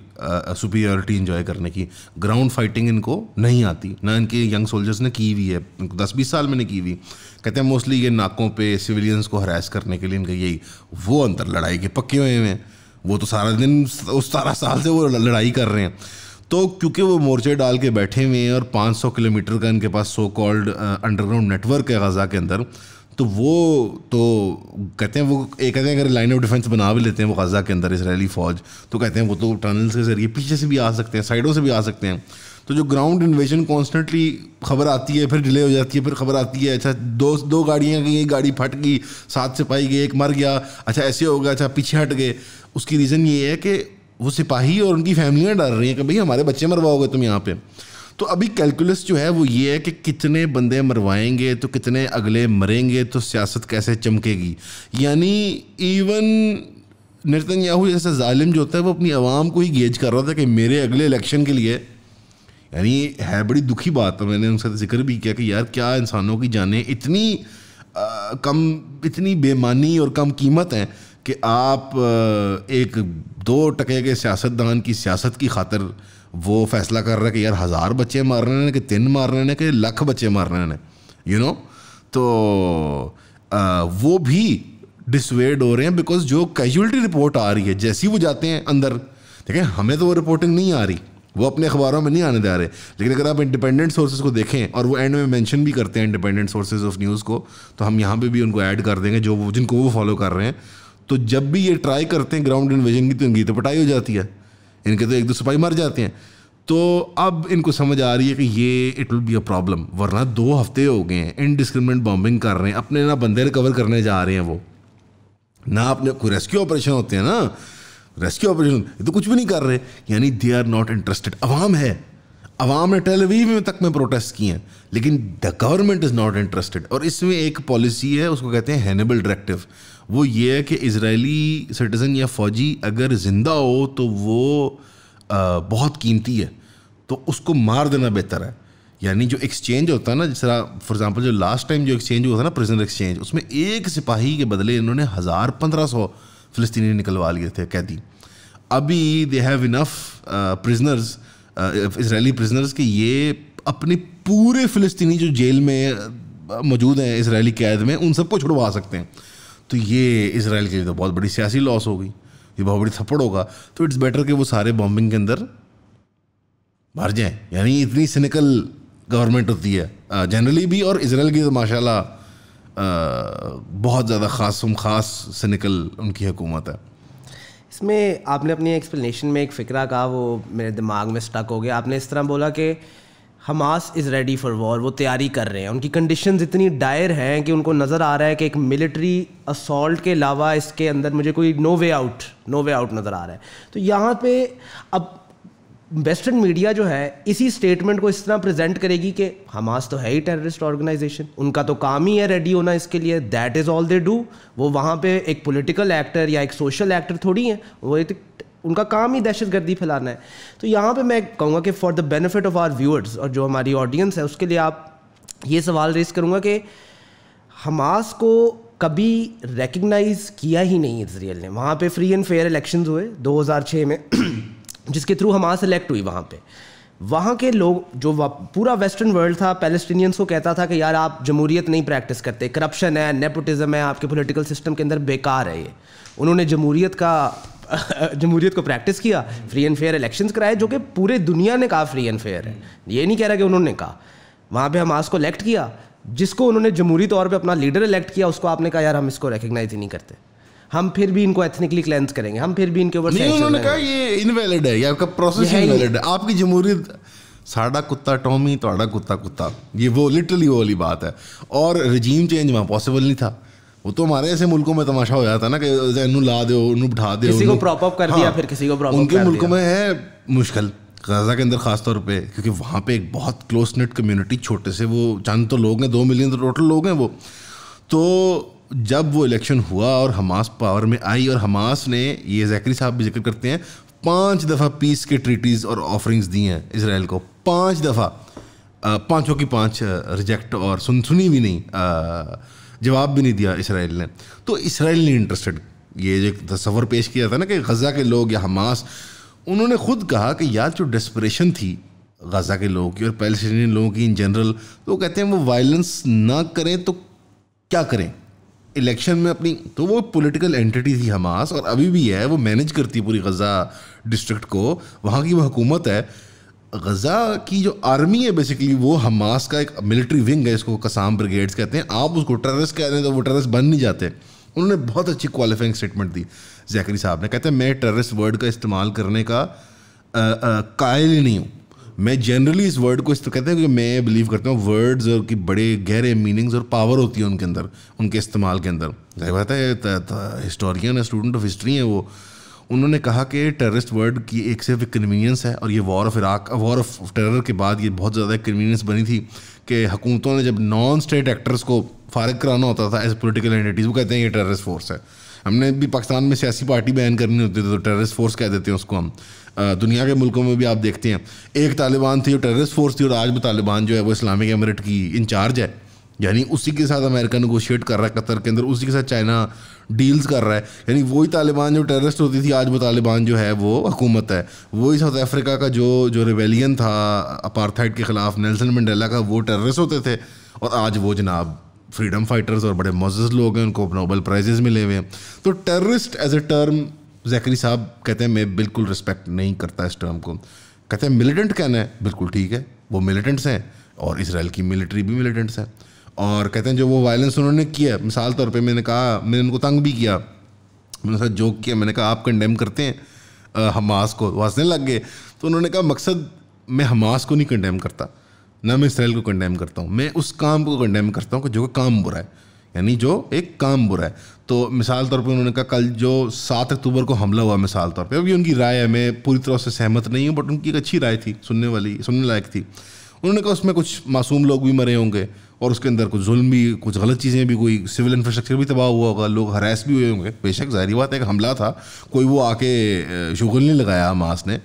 سپیریورٹی انجوائے کرنے کی. گراؤنڈ فائٹنگ ان کو نہیں آتی, نہ ان کے ینگ سولجرس نے کی ہوئی ہے, 10-20 سال میں نے کی ہوئی. کہتے ہیں موسٹلی یہ ناکوں پہ سویلینس کو ہراس کرنے کے لیے ان کا یہی, وہ اندر لڑائی کے پکے ہوئے ہیں, وہ تو سارا دن 17 سال سے وہ لڑائی کر رہے ہیں. تو کیونکہ وہ مورچے ڈال کے بیٹھے ہوئے ہیں اور 500 کلومیٹر کا ان کے پاس so called underground network ہے غزہ کے اندر, تو وہ تو کہتے ہیں وہ ایک کہتے ہیں اگر لائن آف ڈیفینس بنا بھی لیتے ہیں وہ غزہ کے اندر اسرائیلی فوج, تو کہتے ہیں وہ تو ٹنلز کے ذریعے پیچھے سے بھی آ سکتے ہیں, سائڈوں سے بھی آ سکتے ہیں. تو جو گراؤنڈ انویژن کانسٹنٹلی خبر آتی ہے, پھر ڈیلے ہو جاتی ہے, پھر خبر آتی ہے اچھا دو گاڑیاں گئی, ایک گاڑی پھٹ گئی, 7 سپاہی گئے, ایک مر گیا, اچھا ایسے ہو گیا, اچھا پیچھے ہٹ گئے. اس کی ریزن یہ ہے کہ وہ سپاہی اور ان کی فیملیاں ڈر رہی ہیں کہ بھائی ہمارے بچے مرواؤ گے تم یہاں پہ. تو ابھی کیلکولس جو ہے وہ یہ ہے کہ کتنے بندے مروائیں گے تو کتنے اگلے مریں گے, تو سیاست کیسے چمکے گی. یعنی ایون نیتنیاہو جیسا ظالم جو ہوتا ہے وہ اپنی عوام کو ہی گیج کر رہا تھا کہ میرے اگلے الیکشن کے لیے یعنی ہے بڑی دکھی بات. میں نے ان سے ذکر بھی کیا کہ یار کیا انسانوں کی جانیں اتنی بے معنی اور کم قیمت ہیں کہ آپ ایک 2% کے سیاستدان کی سیاست کی خاطر وہ فیصلہ کر رہا ہے کہ یار 1000 بچے مار رہے ہیں کہ 3 مار رہے ہیں کہ 1,00,000 بچے مار رہے ہیں, یو نو. تو وہ بھی ڈسویڈ ہو رہے ہیں بیکاز جو کیجولیٹی رپورٹ آ رہی ہے جیسی وہ جاتے ہیں اندر, دیکھیں ہمیں تو وہ رپورٹنگ نہیں آ رہی, وہ اپنے اخباروں میں نہیں آنے دے رہے, لیکن اگر آپ انڈیپینڈنٹ سورسز کو دیکھیں, اور وہ اینڈ میں مینشن بھی کرتے ہیں انڈیپینڈنٹ سورسز آف نیوز کو, تو ہم یہاں پہ بھی ان کو ایڈ کر دیں گے جن کو وہ فالو کر رہے ہیں. تو جب بھی یہ ٹرائی کرتے ہیں گراؤنڈ انویژن کی تو ان کی تو پٹائی ہو جاتی ہے, ان کے تو 1-2 سپاہی مر جاتے ہیں. تو اب ان کو سمجھ آ رہی ہے کہ یہ it will be a problem, ورنہ 2 ہفتے ہو گئے ہیں انڈسکرمنٹ بامبنگ کر رہے ہیں, اپنے نہ بندے ریکور کرنے جا رہے ہیں, وہ نہ اپنے کوئی ریسکیو آپریشن ہوتے ہیں, نا ریسکیو آپریشن, یہ تو کچھ بھی نہیں کر رہے. یعنی دے آر ناٹ انٹرسٹڈ. عوام ہے, عوام نے ٹیل اویو میں تک میں پروٹیسٹ کیے ہیں, لیکن the government is not interested. اور اس میں ایک پالیسی ہے, اس کو کہتے ہیں ہینیبل ڈائریکٹیو. وہ یہ ہے کہ اسرائیلی سٹیزن یا فوجی اگر زندہ ہو تو وہ بہت قیمتی ہے, تو اس کو مار دینا بہتر ہے. یعنی جو ایکسچینج ہوتا ہے نا, جس طرح فار ایگزامپل جو لاسٹ ٹائم جو ایکسچینج ہوا تھا نا, پرزنر ایکسچینج, اس میں ایک سپاہی کے بدلے انہوں نے 1500 فلسطینی نکلوا لیے تھے قیدی. ابھی they have enough prisoners, Israeli prisoners, کہ یہ اپنے پورے فلسطینی جو جیل میں موجود ہیں اسرائیلی قید میں, ان سب کو چھڑوا سکتے ہیں. تو یہ اسرائیل کے لیے تو بہت بڑی سیاسی لاس ہوگی, یہ بہت بڑی تھپڑ ہوگا. تو اٹس بیٹر کہ وہ سارے بامبنگ کے اندر مر جائیں. یعنی اتنی سینیکل گورنمنٹ ہوتی ہے جنرلی بھی, اور اسرائیل کی تو ماشاء اللہ بہت زیادہ خاص سینیکل ان کی حکومت ہے. اس میں آپ نے اپنی ایکسپلینیشن میں ایک فکرہ کہا, وہ میرے دماغ میں سٹک ہو گیا. آپ نے اس طرح بولا کہ Hamas is ready for war, وہ تیاری کر رہے ہیں, ان کی کنڈیشنز اتنی ڈائر ہیں کہ ان کو نظر آ رہا ہے کہ ایک ملٹری اسالٹ کے علاوہ اس کے اندر مجھے کوئی نو وے آؤٹ نظر آ رہا ہے. تو یہاں پہ اب ویسٹرن میڈیا جو ہے اسی اسٹیٹمنٹ کو اس طرح پریزنٹ کرے گی کہ حماس تو ہے ہی ٹیررسٹ آرگنائزیشن, ان کا تو کام ہی ہے ریڈی ہونا اس کے لیے, that is all they do. وہ وہاں پہ ایک پولیٹیکل ایکٹر یا ایک سوشل ایکٹر تھوڑی ہیں, وہ ان کا کام ہی دہشت گردی پھیلانا ہے. تو یہاں پہ میں کہوں گا کہ for the benefit of our viewers, اور جو ہماری آڈینس ہے اس کے لیے آپ یہ سوال ریز کروں گا کہ حماس کو کبھی ریکگنائز کیا ہی نہیں اسرائیل نے. وہاں پہ فری اینڈ فیئر الیکشنز ہوئے 2006 میں, جس کے تھرو حماس الیکٹ ہوئی. وہاں پہ وہاں کے لوگ, جو پورا ویسٹرن ورلڈ تھا, پیلسٹینینس کو کہتا تھا کہ یار آپ جمہوریت نہیں پریکٹس کرتے, کرپشن ہے, نیپوٹزم ہے آپ کے پولیٹیکل سسٹم کے اندر, بیکار ہے یہ. انہوں نے جمہوریت کو پریکٹس کیا, فری اینڈ فیئر الیکشنز کرائے, جو کہ پورے دنیا نے کہا فری اینڈ فیئر ہے, یہ نہیں کہہ رہا کہ انہوں نے کہا. وہاں پہ حماس کو الیکٹ کیا, جس کو انہوں نے جمہوری طور پہ اپنا لیڈر الیکٹ کیا, اس کو آپ نے کہا یار ہم اس کو ریکگنائز ہی نہیں کرتے, ہم پھر بھی ان کو ایتھنیکلی کلینز کریں گے, ہم پھر بھی ان کے اوپر نہیں. انہوں نے کہا یہ انویلڈ ہے, یا آپ کا پروسیس انویلڈ ہے, آپ کی جمہوریت ساڑا کتا ٹومی توڑا کتا, یہ وہ لٹرلی وہ والی بات ہے. اور رجیم چینج وہاں پاسبل نہیں تھا. وہ تو ہمارے ایسے ملکوں میں تماشا ہو جاتا ہے نا کہ انہوں لا دو, انہوں بٹھا دو, کسی کو پراپ اپ کر دیا, پھر کسی کو پراپ اپ. ان کے ملکوں میں ہے مشکل, غزہ کے اندر خاص طور پہ, کیونکہ وہاں پہ ایک بہت کلوز نیٹ کمیونٹی, چھوٹے سے وہ چند تو لوگ ہیں, 2 ملین تو ٹوٹل لوگ ہیں وہ. تو جب وہ الیکشن ہوا اور حماس پاور میں آئی, اور حماس نے, یہ زیکری صاحب بھی ذکر کرتے ہیں, 5 دفعہ پیس کے ٹریٹیز اور آفرنگز دی ہیں اسرائیل کو, 5 دفعہ, 5 کی 5 ریجیکٹ, اور سنی بھی نہیں, جواب بھی نہیں دیا اسرائیل نے. تو اسرائیل نہیں انٹرسٹڈ. یہ جو تصور پیش کیا تھا نا کہ غزہ کے لوگ یا حماس, انہوں نے خود کہا کہ یار جو ڈسپریشن تھی غزہ کے لوگوں کی اور پیلسٹینین لوگوں کی ان جنرل, تو وہ کہتے ہیں وہ وائلنس نہ کریں تو کیا کریں الیکشن میں اپنی. تو وہ پولیٹیکل اینٹی تھی حماس, اور ابھی بھی ہے, وہ مینیج کرتی ہے پوری غزہ ڈسٹرکٹ کو, وہاں کی وہ حکومت ہے. غزہ کی جو آرمی ہے بیسکلی وہ حماس کا ایک ملٹری ونگ ہے, اس کو قسام بریگیڈز کہتے ہیں. آپ اس کو ٹیررسٹ کہہ رہے ہیں تو وہ ٹیررسٹ بن نہیں جاتے. انہوں نے بہت اچھی کوالیفائنگ اسٹیٹمنٹ دی زیکری صاحب نے, کہتے ہیں میں ٹیررسٹ ورڈ کا استعمال کرنے کا قائل ہی نہیں ہوں. میں جنرلی اس ورڈ کو اس طرح کہتے ہیں کہ میں بلیو کرتا ہوں ورڈز کی بڑے گہرے میننگز اور پاور ہوتی ہے ان کے اندر, ان کے استعمال کے اندر. ظاہر بات ہے ہسٹورین ہے, اسٹوڈنٹ آف ہسٹری ہیں وہ. انہوں نے کہا کہ ٹیررسٹ ورڈ کی ایک صرف ایک کنوینئنس ہے, اور یہ war of Iraq, war of terror کے بعد یہ بہت زیادہ ایک کنوینئنس بنی تھی کہ حکومتوں نے جب نان اسٹیٹ ایکٹرس کو فارغ کرانا ہوتا تھا ایز پولیٹیکل اینٹیز, وہ کہتے ہیں یہ ٹیررسٹ فورس ہے. ہم نے بھی پاکستان میں سیاسی پارٹی بیان کرنی ہوتی ہے تو ٹیررسٹ فورس کہہ دیتے ہیں اس کو ہم. دنیا کے ملکوں میں بھی آپ دیکھتے ہیں. ایک طالبان تھی جو ٹیررسٹ فورس تھی, اور آج وہ طالبان جو ہے وہ اسلامک ایمریٹ کی انچارج ہے. یعنی اسی کے ساتھ امریکہ نیگوشیٹ کر رہا ہے قطر کے اندر, اسی کے ساتھ چائنا ڈیلز کر رہا ہے. یعنی وہی طالبان جو ٹیررسٹ ہوتی تھی, آج وہ طالبان جو ہے وہ حکومت ہے. وہی ساؤتھ افریقہ کا جو ریبیلین تھا اپارتھائڈ کے خلاف, نیلسن منڈیلا کا, وہ ٹیررسٹ ہوتے تھے, اور آج وہ جناب فریڈم فائٹرز اور بڑے معزز لوگ ہیں, ان کو نوبل پرائزز ملے ہوئے ہیں. تو ٹیررسٹ ایز اے ٹرم زیکری صاحب کہتے ہیں میں بالکل رسپیکٹ نہیں کرتا اس ٹرم کو. کہتے ہیں ملیٹنٹ کہنا ہے, بالکل ٹھیک ہے, وہ ملیٹنٹس ہیں, اور اسرائیل کی ملٹری بھی ملیٹنٹس ہیں. اور کہتے ہیں جو وہ وائلنس انہوں نے کیا, مثال طور پہ میں نے کہا, میں نے ان کو تنگ بھی کیا, میں نے ساتھ جوک کیا, میں نے کہا آپ کنڈیم کرتے ہیں حماس کو, واسطے لگ گئے. تو انہوں نے کہا مقصد میں حماس کو نہیں کنڈیم کرتا, نہ میں اسرائیل کو کنڈیم کرتا ہوں, میں اس کام کو کنڈیم کرتا ہوں کہ جو کام برا ہے, یعنی جو ایک کام برا ہے. تو مثال طور پہ انہوں نے کہا کل جو 7 اکتوبر کو حملہ ہوا, مثال طور پہ, ابھی ان کی رائے ہے, میں پوری طرح سے سہمت نہیں ہوں, بٹ ان کی ایک اچھی رائے تھی, سننے لائق تھی. انہوں نے کہا اس میں کچھ معصوم لوگ بھی مرے ہوں گے, اور اس کے اندر کچھ ظلم بھی, کچھ غلط چیزیں بھی, کوئی سول انفراسٹرکچر بھی تباہ ہوا ہوگا, لوگ ہراس بھی ہوئے ہوں گے. بے شک ظاہری بات ہے کہ حملہ تھا, کوئی وہ آ کے شغل نہیں لگایا حماس نے.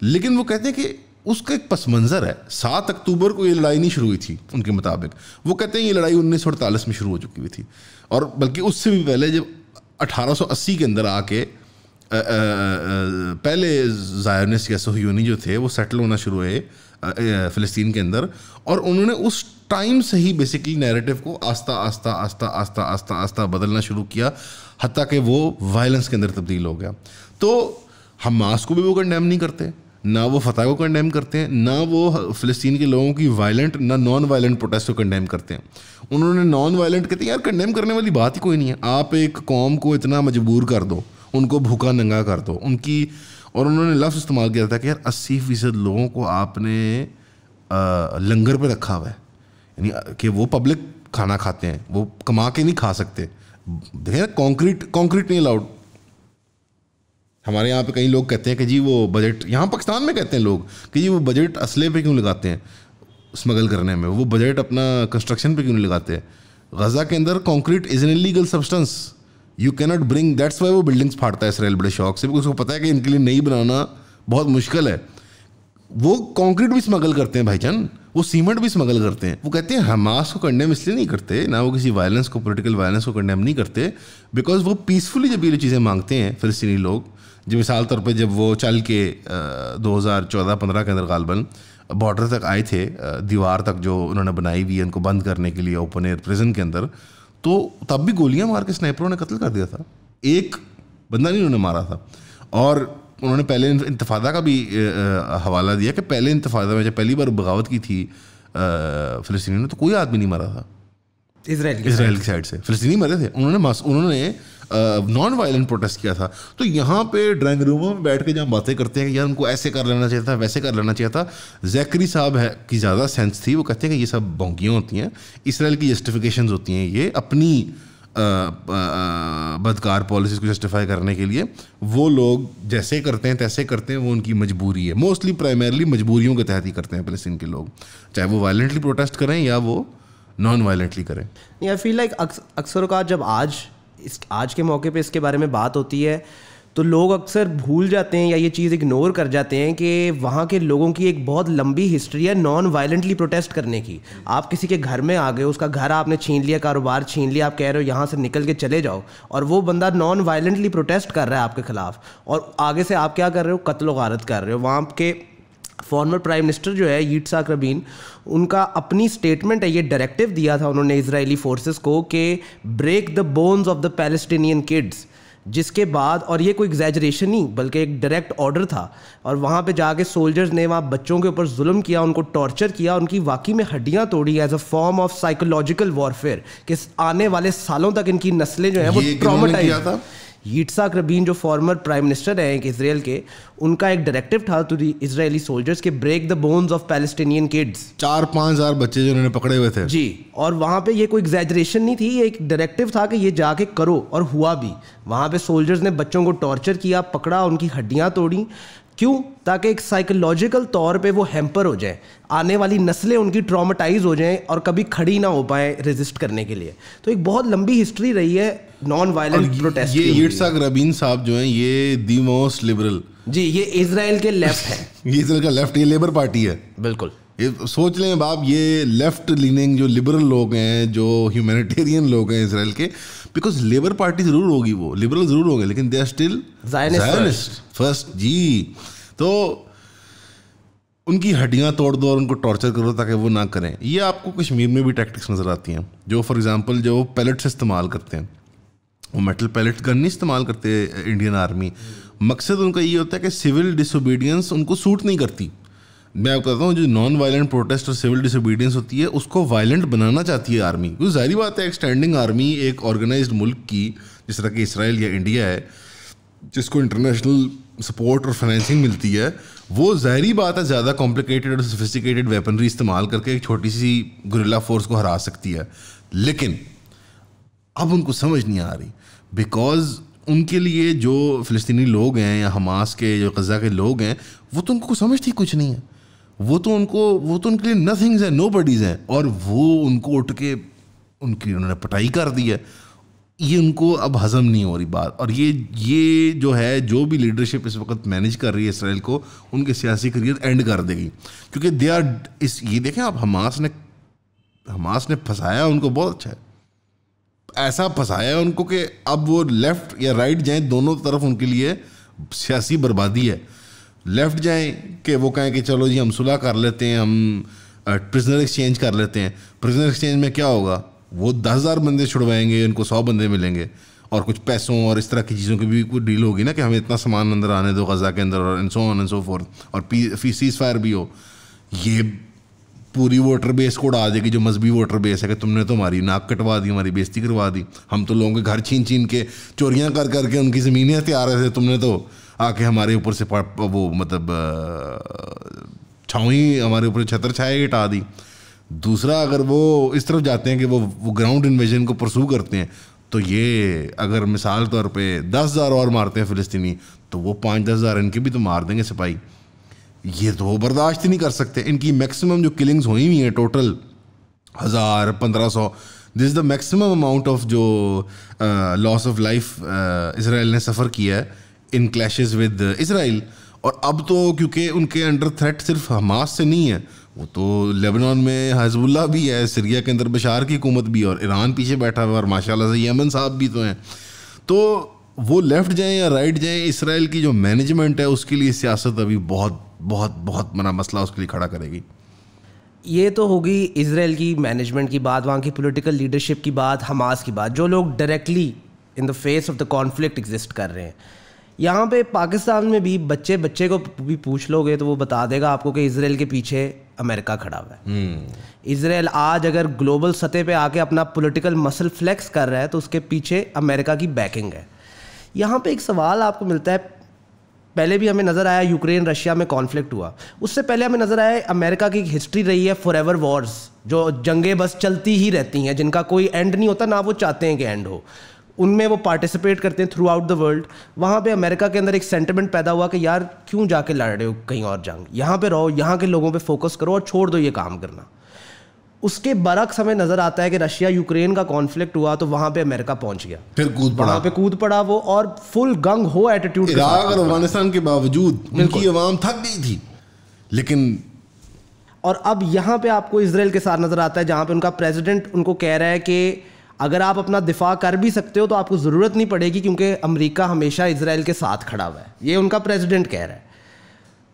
لیکن وہ کہتے ہیں کہ اس کا ایک پس منظر ہے. 7 اکتوبر کو یہ لڑائی نہیں شروع ہوئی تھی ان کے مطابق. وہ کہتے ہیں یہ لڑائی 1948 میں شروع ہو چکی ہوئی تھی, اور بلکہ اس سے بھی پہلے جب 1880 کے اندر آ کے پہلے زائونسٹ یا صہیونی جو تھے وہ سیٹل ہونا شروع ہوئے فلسطین کے اندر, اور انہوں نے اس ٹائم سے ہی بیسکلی نیریٹو کو آہستہ بدلنا شروع کیا, حتیٰ کہ وہ وائلنس کے اندر تبدیل ہو گیا. تو حماس کو بھی وہ کنڈیم نہیں کرتے, نہ وہ فتح کو کنڈیم کرتے ہیں, نہ وہ فلسطین کے لوگوں کی وائلنٹ نہ نان وائلنٹ پروٹیسٹ کو کنڈیم کرتے ہیں. انہوں نے نان وائلنٹ کہتے ہیں یار کنڈیم کرنے والی بات ہی کوئی نہیں ہے, آپ ایک قوم کو اتنا مجبور کر دو, ان کو بھوکا ننگا کر دو ان کی. اور انہوں نے لفظ استعمال کیا تھا کہ یار 80% لوگوں کو آپ نے لنگر پہ رکھا ہوا ہے, یعنی کہ وہ پبلک کھانا کھاتے ہیں, وہ کما کے نہیں کھا سکتے. دیکھیں کانکریٹ نہیں الاؤڈ. ہمارے یہاں پہ کئی لوگ کہتے ہیں کہ جی وہ بجٹ, یہاں پاکستان میں کہتے ہیں لوگ کہ جی وہ بجٹ اسلحے پہ کیوں لگاتے ہیں اسمگل کرنے میں, وہ بجٹ اپنا کنسٹرکشن پہ کیوں نہیں لگاتے. غزہ کے اندر concrete is an illegal substance, you can not bring, that's why وہ بلڈنگس پھاڑتا ہے اسرائیل بڑے شوق سے, اس کو پتہ ہے کہ ان کے لیے نہیں بنانا بہت مشکل ہے. وہ کانکریٹ بھی اسمگل کرتے ہیں بھائی جان, وہ سیمنٹ بھی اسمگل کرتے ہیں. وہ کہتے ہیں حماس کو کنڈیم اس لیے نہیں کرتے, نہ وہ کسی وائلنس کو, پولیٹیکل وائلنس کو کنڈیم نہیں کرتے, بیکاز وہ پیسفلی جب یہ چیزیں مانگتے ہیں فلسطینی لوگ. جو مثال طور پہ جب وہ چل کے 2014-15 کے اندر غالباً بارڈر تک آئے تھے, دیوار تک جو انہوں نے بنائی ہوئی ہے ان کو بند کرنے کے لیے اوپن ایئر پریزن کے اندر, تو تب بھی گولیاں مار کے سنائپروں نے قتل کر دیا تھا, ایک بندہ نہیں انہوں نے مارا تھا. اور انہوں نے پہلے انتفاضہ کا بھی حوالہ دیا کہ پہلے انتفاضہ میں جب پہلی بار بغاوت کی تھی فلسطینیوں نے, تو کوئی آدمی نہیں مرا تھا اسرائیل کی سائڈ سے, فلسطینی مرے تھے. انہوں نے نان وائلنٹ پروٹیسٹ کیا تھا. تو یہاں پہ ڈرائنگ روموں میں بیٹھ کے جب ہم باتیں کرتے ہیں کہ یار ان کو ایسے کر لینا چاہیے تھا, ویسے کر لینا چاہیے تھا, زیکری صاحب ہے کی زیادہ سینس تھی. وہ کہتے ہیں کہ یہ سب بونکیاں ہوتی ہیں, اسرائیل کی جسٹیفیکیشنز ہوتی ہیں, یہ اپنی بدکار پالیسیز کو جسٹیفائی کرنے کے لیے وہ لوگ جیسے کرتے ہیں تیسے کرتے ہیں, وہ ان کی مجبوری ہے. موسٹلی پرائمرلی مجبوریوں کے تحت ہی کرتے ہیں فلسطین کے لوگ, چاہے وہ وائلنٹلی پروٹیسٹ کریں یا وہ نان وائلنٹلی کریں. آئی فیل لائک اکثر اوقات جب آج کے موقع پہ اس کے بارے میں بات ہوتی ہے تو لوگ اکثر بھول جاتے ہیں یا یہ چیز اگنور کر جاتے ہیں کہ وہاں کے لوگوں کی ایک بہت لمبی ہسٹری ہے نان وائلنٹلی پروٹیسٹ کرنے کی. آپ کسی کے گھر میں آ گئے, اس کا گھر آپ نے چھین لیا, کاروبار چھین لیا, آپ کہہ رہے ہو یہاں سے نکل کے چلے جاؤ, اور وہ بندہ نان وائلنٹلی پروٹیسٹ کر رہا ہے آپ کے خلاف, اور آگے سے آپ کیا کر رہے ہو, قتل و غارت کر رہے ہو. وہاں کے فارمر پرائم منسٹر جو ہے یٹساک ربین, ان کا اپنی اسٹیٹمنٹ ہے, یہ ڈائریکٹیو دیا تھا انہوں نے اسرائیلی فورسز کو کہ break the bones of the Palestinian kids, جس کے بعد, اور یہ کوئی ایگزیجریشن نہیں بلکہ ایک ڈائریکٹ آرڈر تھا, اور وہاں پہ جا کے سولجرز نے وہاں بچوں کے اوپر ظلم کیا, ان کو ٹارچر کیا, ان کی واقعی میں ہڈیاں توڑی as a form of psychological warfare, کہ آنے والے سالوں تک ان کی نسلیں جو ہیں وہ ٹرامیٹائز. یٹساک ربین جو فارمر پرائم منسٹر ہیں اسرائیل کے, ان کا ایک ڈائریکٹیو تھا ٹو دی اسرائیلی سولجرز کہ break the bones of Palestinian kids. 4-5 ہزار بچے جو انہوں نے پکڑے ہوئے تھے جی, اور وہاں پہ یہ کوئی ایگزیجریشن نہیں تھی, یہ ایک ڈائریکٹیو تھا کہ یہ جا کے کرو, اور ہوا بھی. وہاں پہ سولجرز نے بچوں کو ٹارچر کیا, پکڑا, ان کی ہڈیاں توڑیں. کیوں؟ تاکہ ایک سائیکولوجیکل طور پہ وہ ہیمپر ہو جائیں, آنے والی نسلیں ان کی ٹراماٹائز ہو جائیں اور کبھی کھڑی نہ ہو پائیں ریزسٹ کرنے کے لیے. تو ایک بہت لمبی ہسٹری رہی ہے نان وائلنٹ پروٹیسٹ. یہ یٹساک ربین صاحب جو ہیں یہ دی موسٹ لبرل جی یہ اسرائیل کے لیفٹ ہے, یہ اسرائیل کا لیفٹ, یہ لیبر پارٹی ہے. بالکل سوچ لیں اب آپ, یہ لیفٹ لیننگ جو لبرل لوگ ہیں, جو ہیومینیٹیرین لوگ ہیں اسرائیل کے, بیکاز لیبر پارٹی ضرور ہوگی, وہ لبرل ضرور ہوں گے, لیکن they are still scientist first. جی تو ان کی ہڈیاں توڑ دو اور ان کو ٹارچر کرو تاکہ وہ نہ کریں. یہ آپ کو کشمیر میں بھی ٹیکٹکس نظر آتی ہیں, جو فار ایگزامپل جو پیلٹس استعمال کرتے ہیں, وہ میٹل پیلٹ گن نہیں استعمال کرتے انڈین آرمی. مقصد ان کا یہ ہوتا ہے کہ سول ڈس اوبیڈینس ان کو سوٹ نہیں کرتی. میں آپ بتاتا ہوں, جو نان وائلنٹ پروٹیسٹ اور سول ڈس اوبیڈینس ہوتی ہے, اس کو وائلنٹ بنانا چاہتی ہے آرمی. کیونکہ ظاہری بات ہے, ایک اسٹینڈنگ آرمی ایک آرگنائزڈ ملک کی, جس طرح کہ اسرائیل یا انڈیا ہے, جس کو انٹرنیشنل سپورٹ اور فائنینسنگ ملتی ہے, وہ ظاہری بات ہے زیادہ کمپلیکیٹڈ اور سوفسٹیکیٹڈ ویپنری استعمال کر کے ایک چھوٹی سی گوریلا فورس کو ہرا سکتی ہے. لیکن اب ان کو سمجھ نہیں آ رہی, بیکاز ان کے لیے جو فلسطینی لوگ ہیں یا حماس کے جو غزہ کے لوگ ہیں, وہ تو ان کو سمجھتی کچھ نہیں ہے. وہ تو ان کے لیے نتھنگز ہیں, نو بڈیز ہیں, اور وہ ان کو اٹھ کے انہوں نے پٹائی کر دی ہے. یہ ان کو اب ہضم نہیں ہو رہی بات. اور یہ جو ہے, جو بھی لیڈرشپ اس وقت مینیج کر رہی ہے اسرائیل کو, ان کے سیاسی کریئر اینڈ کر دے گی. کیونکہ دے آر یہ دیکھیں آپ, حماس نے پھنسایا ان کو بہت اچھا ہے, ایسا پھنسایا ان کو کہ اب وہ لیفٹ یا رائٹ جائیں, دونوں طرف ان کے لیے سیاسی بربادی ہے. لیفٹ جائیں کہ وہ کہیں کہ چلو جی ہم صلح کر لیتے ہیں, ہم پرزنر ایکسچینج کر لیتے ہیں. پرزنر ایکسچینج میں کیا ہوگا, وہ 10,000 بندے چھڑوائیں گے, ان کو 100 بندے ملیں گے, اور کچھ پیسوں اور اس طرح کی چیزوں کی بھی کوئی ڈیل ہوگی نا, کہ ہمیں اتنا سامان اندر آنے دو غزہ کے اندر, اور سو آن اینڈ سو فورتھ, اور سیز فائر بھی ہو. یہ پوری ووٹر بیس کو اڑا دے گی, جو مذہبی ووٹر بیس ہے, کہ تم نے تو ہماری ناک کٹوا دی, ہماری بےزتی کروا دی, ہم تو لوگوں کے گھر چھین کے چوریاں کر کے ان کی زمینیں ہتھیار رہے تھے, تم نے تو آ کے ہمارے اوپر سے وہ مطلب چھاؤں ہمارے اوپر چھتر چھائے ہٹا دی. دوسرا, اگر وہ اس طرف جاتے ہیں کہ وہ گراؤنڈ انویژن کو پرسو کرتے ہیں, تو یہ اگر مثال طور پہ 10,000 اور مارتے ہیں فلسطینی, تو وہ 5-10,000 ان کے بھی تو مار دیں گے سپاہی. یہ تو وہ برداشت ہی نہیں کر سکتے. ان کی میکسیمم جو کلنگز ہوئی ہوئی ہیں total 1,000-1,500, this is the maximum amount of جو لاس آف لائف اسرائیل نے سفر کیا ہے ان کلیشز ود اسرائیل. اور اب تو کیونکہ ان کے انڈر تھریٹ صرف حماس سے نہیں ہے, وہ تو لیبنان میں حزب اللہ بھی ہے, سیریا کے اندر بشار کی حکومت بھی, اور ایران پیچھے بیٹھا ہوا, اور ماشاء اللہ سے یمن صاحب بھی تو ہیں. تو وہ لیفٹ جائیں یا رائٹ جائیں, اسرائیل کی جو مینجمنٹ ہے اس کے لیے سیاست ابھی بہت بہت بہت بڑا مسئلہ اس کے لیے کھڑا کرے گی. یہ تو ہوگی اسرائیل کی مینجمنٹ کی بات, وہاں کی پولیٹیکل لیڈرشپ کی بات, حماس کی بات, جو لوگ directly in the face of the conflict exist کر رہے ہیں. یہاں پہ پاکستان میں بھی بچے کو بھی پوچھ لو گے تو وہ بتا دے گا آپ کو کہ اسرائیل کے پیچھے امریکہ کھڑا ہوا ہے. اسرائیل آج اگر گلوبل سطح پہ آ کے اپنا پولیٹیکل مسل فلیکس کر رہا ہے تو اس کے پیچھے امریکہ کی بیکنگ ہے. یہاں پہ ایک سوال آپ کو ملتا ہے, پہلے بھی ہمیں نظر آیا یوکرین رشیا میں کانفلکٹ ہوا, اس سے پہلے ہمیں نظر آیا امریکہ کی ایک ہسٹری رہی ہے فار ایور وارز, جو جنگیں بس چلتی ہی رہتی ہیں, جن کا کوئی اینڈ نہیں ہوتا, نہ وہ چاہتے ہیں کہ اینڈ ہو, ان میں وہ پارٹیسپیٹ کرتے ہیں تھرو آؤٹ دا ورلڈ. وہاں پہ امریکہ کے اندر ایک سینٹیمنٹ پیدا ہوا کہ یار کیوں جا کے لڑ رہے ہو کہیں اور جنگ, یہاں پہ رہو, یہاں کے لوگوں پہ فوکس کرو اور چھوڑ دو یہ کام کرنا. اس کے برعکس ہمیں نظر آتا ہے کہ رشیا یوکرین کا کانفلکٹ ہوا تو وہاں پہ امریکہ پہنچ گیا, پھر وہاں پہ کود پڑا وہ, اور فل گنگ ہو ایٹیٹیوڈ. عراق اور افغانستان کے باوجود ان کی عوام تھک گئی تھی, لیکن اور اب یہاں پہ آپ کو اسرائیل کے ساتھ نظر آتا ہے جہاں پہ ان کا پریزیڈنٹ ان کو کہہ رہا ہے کہ اگر آپ اپنا دفاع کر بھی سکتے ہو تو آپ کو ضرورت نہیں پڑے گی کیونکہ امریکہ ہمیشہ اسرائیل کے ساتھ کھڑا ہوا ہے. یہ ان کا پریزیڈنٹ کہہ رہا ہے.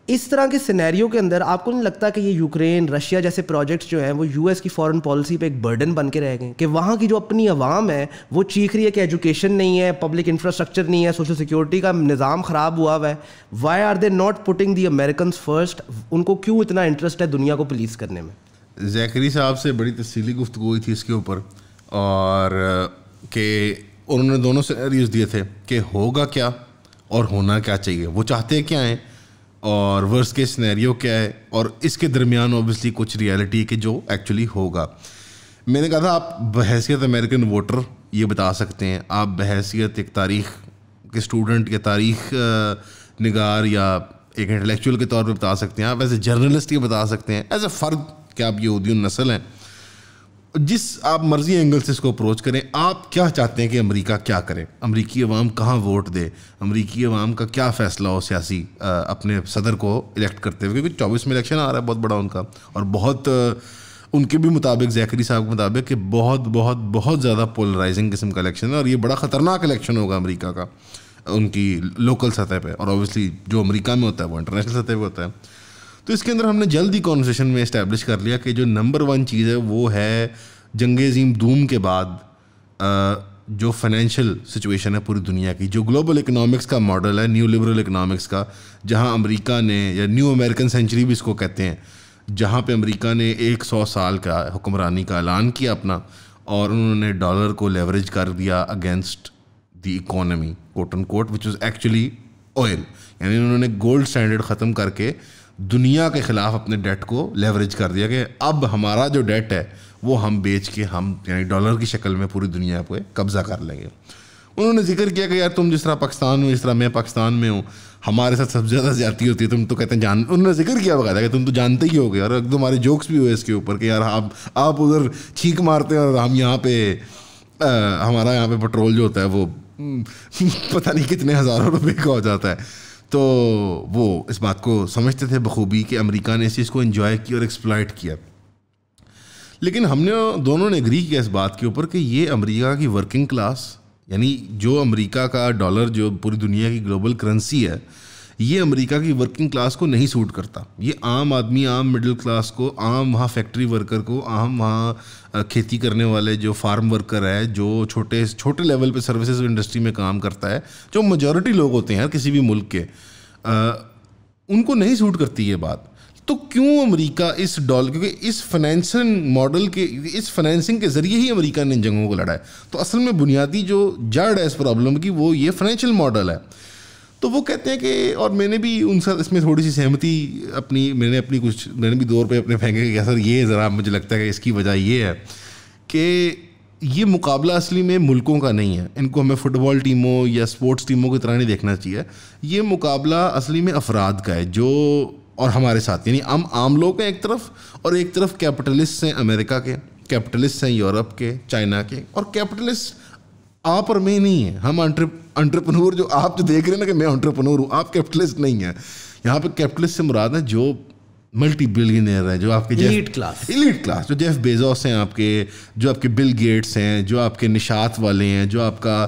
اس طرح کے سینیریو کے اندر آپ کو نہیں لگتا کہ یہ یوکرین رشیا جیسے پروجیکٹس جو ہیں وہ یو ایس کی فارن پالیسی پہ ایک برڈن بن کے رہ گئے, کہ وہاں کی جو اپنی عوام ہے وہ چیخ رہی ہے کہ ایجوکیشن نہیں ہے, پبلک انفراسٹرکچر نہیں ہے, سوشل سیکورٹی کا نظام خراب ہوا ہے, why are they not putting the Americans first, ان کو کیوں اتنا انٹرسٹ ہے دنیا کو پلیز کرنے میں. زیکری صاحب سے بڑی تفصیلی گفتگو ہوئی تھی اس کے اوپر, اور کہ انہوں نے دونوں سینیریوز دیے تھے کہ ہوگا کیا اور ہونا کیا چاہیے, وہ چاہتے کیا ہیں اور ورسٹ کیس سینیریو کیا ہے, اور اس کے درمیان اوبیسلی کچھ ریالٹی کہ جو ایکچولی ہوگا. میں نے کہا تھا آپ بحیثیت امریکن ووٹر یہ بتا سکتے ہیں, آپ بحیثیت ایک تاریخ کے اسٹوڈنٹ یا تاریخ نگار یا ایک انٹلیکچوئل کے طور پہ بتا سکتے ہیں, آپ ایز اے جرنلسٹ یہ بتا سکتے ہیں, ایز اے فرد کہ آپ یہودی النسل ہیں. جس آپ مرضی اینگل سے اس کو اپروچ کریں, آپ کیا چاہتے ہیں کہ امریکہ کیا کرے, امریکی عوام کہاں ووٹ دے, امریکی عوام کا کیا فیصلہ ہو سیاسی اپنے صدر کو الیکٹ کرتے ہوئے, کیونکہ 24 میں الیکشن آ رہا ہے بہت بڑا ان کا, اور بہت ان کے بھی مطابق, زیکری صاحب کے مطابق, کہ بہت بہت بہت زیادہ پولرائزنگ قسم کا الیکشن ہے, اور یہ بڑا خطرناک الیکشن ہوگا امریکہ کا ان کی لوکل سطح پہ, اور اوبیسلی جو امریکہ میں ہوتا ہے وہ انٹرنیشنل سطح پہ ہوتا ہے. تو اس کے اندر ہم نے جلد ہی کانورسیشن میں اسٹیبلش کر لیا کہ جو نمبر 1 چیز ہے وہ ہے جنگ عظیم دوم کے بعد جو فائنینشیل سچویشن ہے پوری دنیا کی, جو گلوبل اکنامکس کا ماڈل ہے, نیو لبرل اکنامکس کا, جہاں امریکہ نے, یا نیو امریکن سینچری بھی اس کو کہتے ہیں, جہاں پہ امریکہ نے 100 سال کا حکمرانی کا اعلان کیا اپنا, اور انہوں نے ڈالر کو لیوریج کر دیا against the economy quote and quote, which was actually oil. یعنی انہوں نے گولڈ اسٹینڈرڈ ختم کر کے دنیا کے خلاف اپنے ڈیٹ کو لیوریج کر دیا کہ اب ہمارا جو ڈیٹ ہے وہ ہم بیچ کے ہم یعنی ڈالر کی شکل میں پوری دنیا پہ قبضہ کر لیں گے. انہوں نے ذکر کیا کہ یار تم جس طرح پاکستان میں, جس طرح میں پاکستان میں ہوں, ہمارے ساتھ سب سے زیادہ زیادتی ہوتی ہے, تم تو کہتے ہیں انہوں نے ذکر کیا بغیر کہ تم تو جانتے ہی ہو گے, اور ایک دو ہمارے جوکس بھی ہوئے اس کے اوپر کہ یار آپ ادھر چھینک مارتے ہیں اور ہم یہاں پہ ہمارا یہاں پہ پیٹرول جو ہوتا ہے وہ پتہ نہیں کتنے ہزاروں روپے کا ہو جاتا ہے. تو وہ اس بات کو سمجھتے تھے بخوبی کہ امریکہ نے اس چیز کو انجوائے کیا اور ایکسپلائٹ کیا. لیکن ہم نے دونوں نے ایگری کیا اس بات کے اوپر کہ یہ امریکہ کی ورکنگ کلاس, یعنی جو امریکہ کا ڈالر جو پوری دنیا کی گلوبل کرنسی ہے, یہ امریکہ کی ورکنگ کلاس کو نہیں سوٹ کرتا. یہ عام آدمی, عام مڈل کلاس کو, عام وہاں فیکٹری ورکر کو, عام وہاں کھیتی کرنے والے جو فارم ورکر ہے, جو چھوٹے لیول پہ سروسز انڈسٹری میں کام کرتا ہے, جو میجورٹی لوگ ہوتے ہیں کسی بھی ملک کے, ان کو نہیں سوٹ کرتی یہ بات. تو کیوں امریکہ اس ڈالر, کیونکہ اس فائنینسنگ ماڈل کے, اس فائنینسنگ کے ذریعے ہی امریکہ نے ان جنگوں کو لڑا ہے. تو اصل میں بنیادی جو جڑ ہے اس پرابلم کی وہ یہ فائنینشیل ماڈل ہے. تو وہ کہتے ہیں کہ, اور میں نے بھی ان سے اس میں تھوڑی سی سہمتی میں نے بھی 2 روپے اپنے پھینکے کہ سر یہ ذرا مجھے لگتا ہے کہ اس کی وجہ یہ ہے کہ یہ مقابلہ اصلی میں ملکوں کا نہیں ہے. ان کو ہمیں فٹ بال ٹیموں یا اسپورٹس ٹیموں کی طرح نہیں دیکھنا چاہیے. یہ مقابلہ اصلی میں افراد کا ہے, جو اور ہمارے ساتھ, یعنی ہم عام لوگ ہیں ایک طرف, اور ایک طرف کیپٹلسٹ ہیں امریکہ کے, کیپٹلسٹ ہیں یورپ کے, چائنا کے, اور کیپٹلسٹ آپ اور میں نہیں ہیں. ہم انٹرپرنور, جو آپ جو دیکھ رہے ہیں نا کہ میں انٹرپرنور ہوں, آپ کیپٹلسٹ نہیں ہیں. یہاں پہ کیپٹلسٹ سے مراد ہے جو ملٹی بلینئر ہیں, جو آپ کے ایلیٹ کلاس, جو جیف بیزوس ہیں آپ کے, جو آپ کے بل گیٹس ہیں, جو آپ کے نشاط والے ہیں, جو آپ کا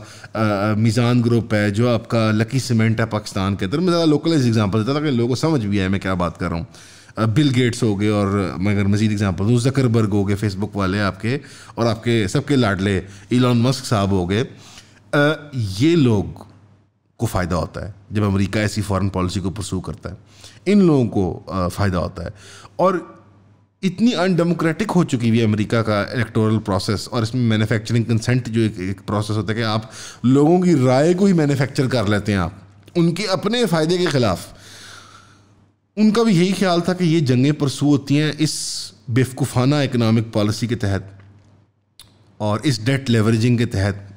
میزان گروپ ہے, جو آپ کا لکی سیمنٹ ہے پاکستان کے اندر. میں زیادہ لوکلائز ایگزامپل دیتا تھا کہ لوگوں کو سمجھ بھی آئے میں کیا بات کر رہا ہوں. بل گیٹس ہو گئے, اور میں اگر مزید ایگزامپل دوں, زکربرگ ہو گئے فیس بک والے آپ کے, اور آپ کے سب کے لاڈلے ایلون مسک صاحب ہو گئے. یہ لوگ کو فائدہ ہوتا ہے جب امریکہ ایسی فارن پالیسی کو پرسو کرتا ہے. ان لوگوں کو فائدہ ہوتا ہے. اور اتنی ان ڈیموکریٹک ہو چکی ہوئی ہے امریکہ کا الیکٹورل پروسیس, اور اس میں مینوفیکچرنگ کنسنٹ جو ایک پروسیس ہوتا ہے کہ آپ لوگوں کی رائے کو ہی مینوفیکچر کر لیتے ہیں آپ ان کے اپنے فائدے کے خلاف. ان کا بھی یہی خیال تھا کہ یہ جنگیں پرسو ہوتی ہیں اس بیوقوفانہ اکنامک پالیسی کے تحت اور اس ڈیٹ لیوریجنگ کے تحت.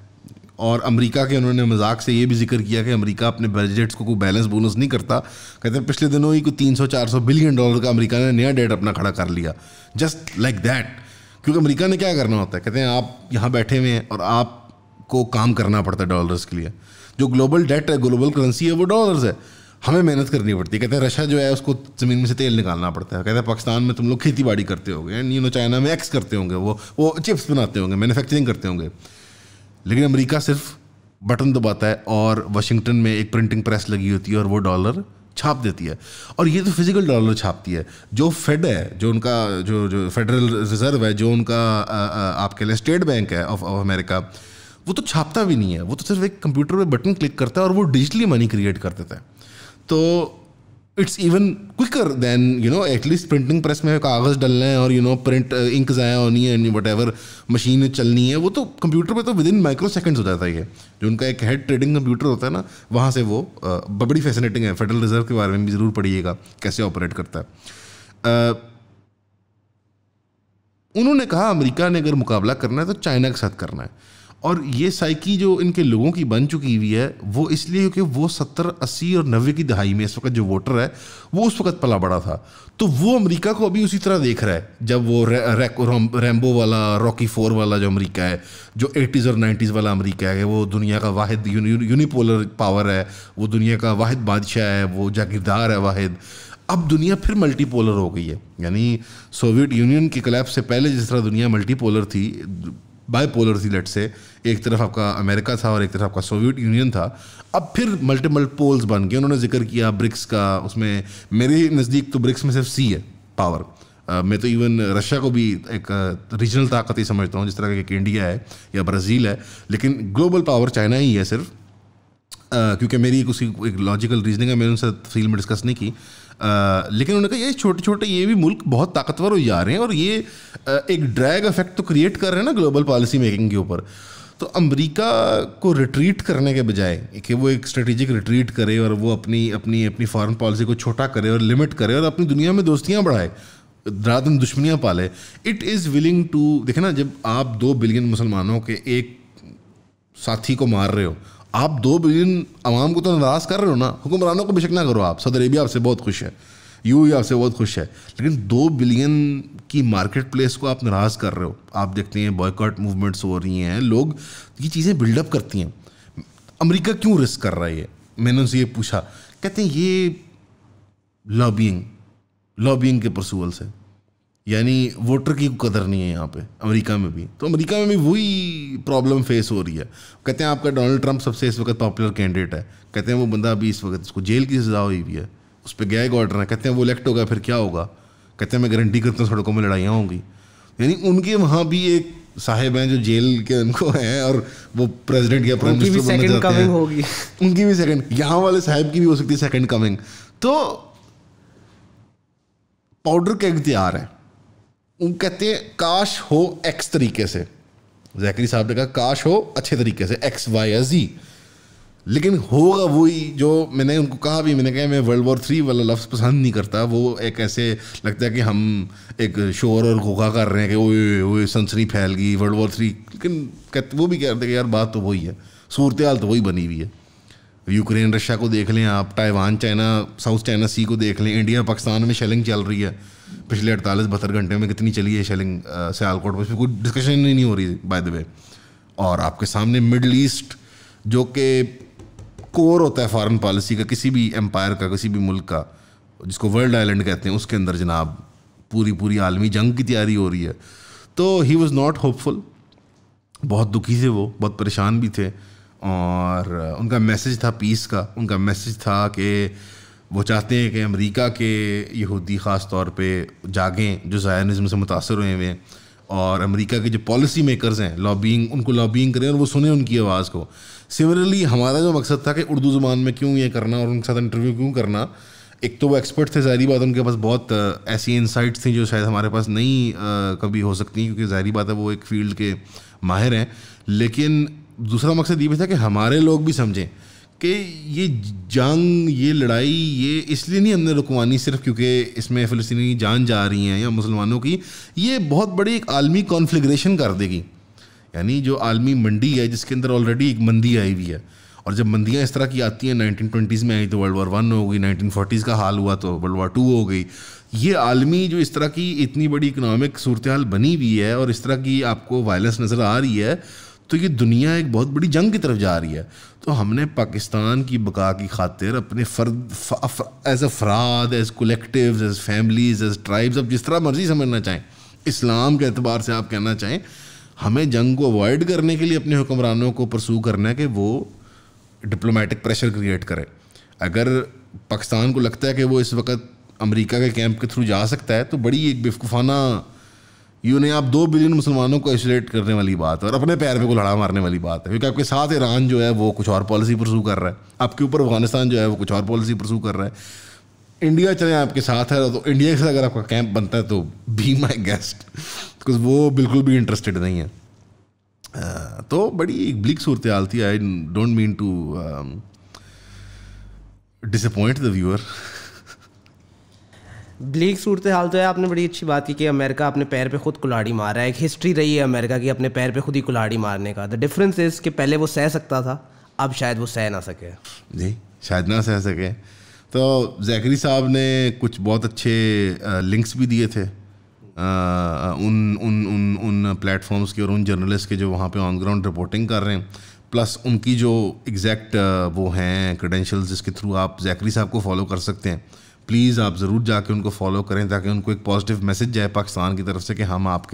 اور امریکہ کے انہوں نے مذاق سے یہ بھی ذکر کیا کہ امریکہ اپنے بجٹس کو کوئی بیلنس بونس نہیں کرتا. کہتے ہیں پچھلے دنوں ہی کوئی 300-400 بلین ڈالر کا امریکہ نے نیا ڈیٹ اپنا کھڑا کر لیا, جسٹ لائک دیٹ. کیونکہ امریکہ نے کیا کرنا ہوتا ہے, کہتے ہیں آپ یہاں بیٹھے ہوئے ہیں اور آپ کو کام کرنا پڑتا ہے ڈالرز کے لیے. جو گلوبل ڈیٹ ہے, گلوبل کرنسی ہے, وہ ڈالرز ہے, ہمیں محنت کرنی پڑتی ہے. کہتے ہیں رشیا جو ہے اس کو زمین میں سے تیل نکالنا پڑتا ہے. کہتے ہیں پاکستان میں تم لوگ کھیتی باڑی کرتے ہوں گے, چائنا میں ایکس کرتے ہوں گے, وہ چپس بناتے ہوں گے, مینوفیکچرنگ کرتے ہوں گے. لیکن امریکہ صرف بٹن دباتا ہے اور واشنگٹن میں ایک پرنٹنگ پریس لگی ہوتی ہے اور وہ ڈالر چھاپ دیتی ہے. اور یہ تو فزیکل ڈالر چھاپتی ہے. جو فیڈ ہے, جو ان کا جو فیڈرل ریزرو ہے, جو ان کا آپ کے لیے اسٹیٹ بینک ہے آف امریکہ, وہ تو چھاپتا بھی نہیں ہے. وہ تو صرف ایک کمپیوٹر پہ بٹن کلک کرتا ہے اور وہ ڈیجیٹلی منی کریٹ کر دیتا ہے. تو it's even quicker than at least printing press میں کاغذ ڈلنا ہے اور پرنٹ انک ضائع ہونی ہے, وٹ ایور مشین چلنی ہے, وہ تو کمپیوٹر پہ تو ود ان مائکرو سیکنڈز ہو جاتا ہے. یہ جو ان کا ایک ہیڈ ٹریڈنگ کمپیوٹر ہوتا ہے نا, وہاں سے وہ بڑی فیسنیٹنگ ہے. فیڈرل ریزرو کے بارے میں بھی ضرور پڑھیے گا کیسے آپریٹ کرتا ہے. انہوں نے کہا امریکہ نے اگر مقابلہ کرنا ہے تو چائنا کے ساتھ کرنا ہے. اور یہ سائیکی جو ان کے لوگوں کی بن چکی ہوئی ہے وہ اس لیے کیونکہ وہ 70 80 اور 90 کی دہائی میں اس وقت جو ووٹر ہے وہ اس وقت پلا بڑا تھا, تو وہ امریکہ کو ابھی اسی طرح دیکھ رہا ہے. جب وہ ریمبو والا راکی 4 والا جو امریکہ ہے, جو 80s اور 90s والا امریکہ ہے, وہ دنیا کا واحد یونیپولر پاور ہے, وہ دنیا کا واحد بادشاہ ہے, وہ جاگیردار ہے واحد. اب دنیا پھر ملٹی پولر ہو گئی ہے. یعنی سوویٹ یونین کی کلیپس سے پہلے جس طرح دنیا ملٹی پولر تھی, بائی پولر تھی لیٹ سے, ایک طرف آپ کا امریکہ تھا اور ایک طرف آپ کا سوویٹ یونین تھا, اب پھر ملٹیپل پولز بن گئے. انہوں نے ذکر کیا برکس کا, اس میں میرے نزدیک تو برکس میں صرف سی ہے پاور. میں تو ایون رشیا کو بھی ایک ریجنل طاقت ہی سمجھتا ہوں, جس طرح کہ انڈیا ہے یا برازیل ہے, لیکن گلوبل پاور چائنا ہی ہے صرف. کیونکہ میری ایک لاجیکل ریزننگ ہے, میں نے ان سے تفصیل میں ڈسکس نہیں کی, لیکن انہوں نے کہا یہ چھوٹے چھوٹے یہ بھی ملک بہت طاقتور ہو جا رہے ہیں اور یہ ایک ڈریگ افیکٹ تو کریٹ کر رہے ہیں نا گلوبل پالیسی میکنگ کے اوپر. تو امریکہ کو ریٹریٹ کرنے کے بجائے کہ وہ ایک اسٹریٹجک ریٹریٹ کرے اور وہ اپنی فارن پالیسی کو چھوٹا کرے اور لمٹ کرے اور اپنی دنیا میں دوستیاں بڑھائے رات میں دشمنیاں پالے, اٹ از ولنگ ٹو. دیکھیں نا, جب آپ 2 بلین مسلمانوں کے ایک ساتھی کو مار رہے ہو, آپ 2 بلین عوام کو تو ناراض کر رہے ہو نا. حکمرانوں کو بے شک نہ کرو آپ, سعودی عربیہ آپ سے بہت خوش ہے, یو آپ سے بہت خوش ہے, لیکن 2 بلین کی مارکیٹ پلیس کو آپ ناراض کر رہے ہو. آپ دیکھتے ہیں بوائکاٹ موومنٹس ہو رہی ہیں, لوگ یہ چیزیں بلڈ اپ کرتی ہیں. امریکہ کیوں رسک کر رہا ہے یہ؟ میں نے ان سے یہ پوچھا, کہتے ہیں یہ لابینگ کے پرسول سے, یعنی ووٹر کی قدر نہیں ہے یہاں پہ امریکہ میں بھی. تو امریکہ میں بھی وہی پرابلم فیس ہو رہی ہے. کہتے ہیں آپ کا ڈونلڈ ٹرمپ سب سے اس وقت پاپولر کینڈیڈیٹ ہے, کہتے ہیں وہ بندہ ابھی اس وقت اس کو جیل کی سزا ہوئی ہوئی ہے, اس پہ گیگ آرڈر ہے, کہتے ہیں وہ الیکٹ ہوگا پھر کیا ہوگا, کہتے ہیں میں گارنٹی کرتا ہوں سڑکوں میں لڑائیاں ہوں گی. یعنی ان کے وہاں بھی ایک صاحب ہیں جو جیل کے ان کو ہیں اور وہ پریزیڈنٹ یا پرائم منسٹر بننا چاہتے ہیں, ان کی بھی سیکنڈ, یہاں والے صاحب کی بھی ہو سکتی ہے سیکنڈ کمنگ. تو پاؤڈر کا اختیار ہے. وہ کہتے ہیں کاش ہو ایکس طریقے سے, زیکری صاحب نے کہا کاش ہو اچھے طریقے سے ایکس وائی یا زی, لیکن ہوگا وہی جو میں نے ان کو کہا بھی. میں نے کہا میں World War 3 والا لفظ پسند نہیں کرتا, وہ ایک ایسے لگتا ہے کہ ہم ایک شور اور گھوگا کر رہے ہیں کہ وہ سنسنی پھیل گئی World War 3, لیکن وہ بھی کہتے ہیں کہ یار بات تو وہی ہے, صورتحال تو وہی بنی ہوئی ہے. یوکرین رشیا کو دیکھ لیں آپ, Taiwan China south China Sea کو دیکھ لیں, انڈیا پاکستان میں شیلنگ چل رہی ہے. پچھلے 48-72 گھنٹے میں کتنی چلی ہے شیلنگ سیالکوٹ میں, اس پہ کوئی ڈسکشن ہی نہیں ہو رہی بائی دا وے. اور آپ کے سامنے مڈل ایسٹ جو کہ کور ہوتا ہے فارن پالیسی کا کسی بھی امپائر کا, کسی بھی ملک کا, جس کو ورلڈ آئلینڈ کہتے ہیں, اس کے اندر جناب پوری عالمی جنگ کی تیاری ہو رہی ہے. تو ہی واز ناٹ ہوپ فل, بہت دکھی تھے وہ, بہت پریشان بھی تھے, اور ان کا میسج تھا پیس کا. ان کا میسج تھا کہ وہ چاہتے ہیں کہ امریکہ کے یہودی خاص طور پہ جاگیں جو زائنزم سے متاثر ہوئے ہوئے ہیں, اور امریکہ کے جو پالیسی میکرز ہیں ان کو لابینگ کریں اور وہ سنیں ان کی آواز کو. سملرلی ہمارا جو مقصد تھا کہ اردو زبان میں کیوں یہ کرنا اور ان کے ساتھ انٹرویو کیوں کرنا, ایک تو وہ ایکسپرٹ تھے, ظاہری بات ان کے پاس بہت ایسی انسائٹس تھیں جو شاید ہمارے پاس نہیں کبھی ہو سکتی, کیونکہ ظاہری بات ہے وہ ایک فیلڈ کے ماہر ہیں. لیکن دوسرا مقصد یہ بھی تھا کہ ہمارے لوگ بھی سمجھیں کہ یہ جنگ, یہ لڑائی, یہ اس لیے نہیں ہم نے رکوانی صرف کیونکہ اس میں فلسطینی جان جا رہی ہیں یا مسلمانوں کی, یہ بہت بڑی ایک عالمی کانفلیگریشن کر دے گی. یعنی جو عالمی منڈی ہے جس کے اندر آلریڈی ایک مندی آئی ہوئی ہے, اور جب مندیاں اس طرح کی آتی ہیں 1920s میں آئی تو World War 1 ہو گئی, 1940s کا حال ہوا تو World War 2 ہو گئی. یہ عالمی جو اس طرح کی اتنی بڑی اکنامک صورتحال بنی ہوئی ہے اور اس طرح کی آپ کو وائلنس نظر آ رہی ہے, تو یہ دنیا ایک بہت بڑی جنگ کی طرف جا رہی ہے. تو ہم نے پاکستان کی بقا کی خاطر اپنے ایز افراد, as collectives, as families, as tribes, اب جس طرح مرضی سمجھنا چاہیں, اسلام کے اعتبار سے آپ کہنا چاہیں, ہمیں جنگ کو اوائڈ کرنے کے لیے اپنے حکمرانوں کو پرسو کرنا ہے کہ وہ ڈپلومیٹک پریشر کریٹ کرے. اگر پاکستان کو لگتا ہے کہ وہ اس وقت امریکہ کے کیمپ کے تھرو جا سکتا ہے, تو بڑی ایک بیوقوفانہ یوں نہیں, آپ 2 بلین مسلمانوں کو آئسولیٹ کرنے والی بات ہے اور اپنے پیر پہ کو لڑا مارنے والی بات ہے. کیونکہ آپ کے ساتھ ایران جو ہے وہ کچھ اور پالیسی پرسو کر رہا ہے, آپ کے اوپر افغانستان جو ہے وہ کچھ اور پالیسی پرسو کر رہا ہے, انڈیا چلے آپ کے ساتھ ہے, تو انڈیا کے ساتھ اگر آپ کا کیمپ بنتا ہے تو بی مائی گیسٹ, بیکاز وہ بالکل بھی انٹرسٹڈ نہیں ہے. تو بڑی ایک بلیک صورتحال تھی. I don't mean to disappoint the viewer. Black صورتحال تو ہے. آپ نے بڑی اچھی بات کی کہ امریکہ اپنے پیر پہ خود کلاڑی مار رہا ہے. ایک ہسٹری رہی ہے امریکہ کی اپنے پیر پہ خود ہی کلاڑی مارنے کا. دا ڈفرینس از کہ پہلے وہ سہ سکتا تھا, اب شاید وہ سہ نہ سکے. جی شاید نہ سہ سکے. تو زیکری صاحب نے کچھ بہت اچھے لنکس بھی دیے تھے ان پلیٹ فارمس کے اور ان جرنلسٹ کے جو وہاں پہ آن گراؤنڈ رپورٹنگ کر رہے ہیں, پلس ان کی جو ایگزیکٹ وہ ہیں کریڈینشیلز جس کے تھرو آپ زیکری صاحب کو فالو کر سکتے ہیں. پلیز آپ ضرور جا کے ان کو فالو کریں تاکہ ان کو ایک پازیٹیو میسج جائے پاکستان کی طرف سے کہ ہم آپ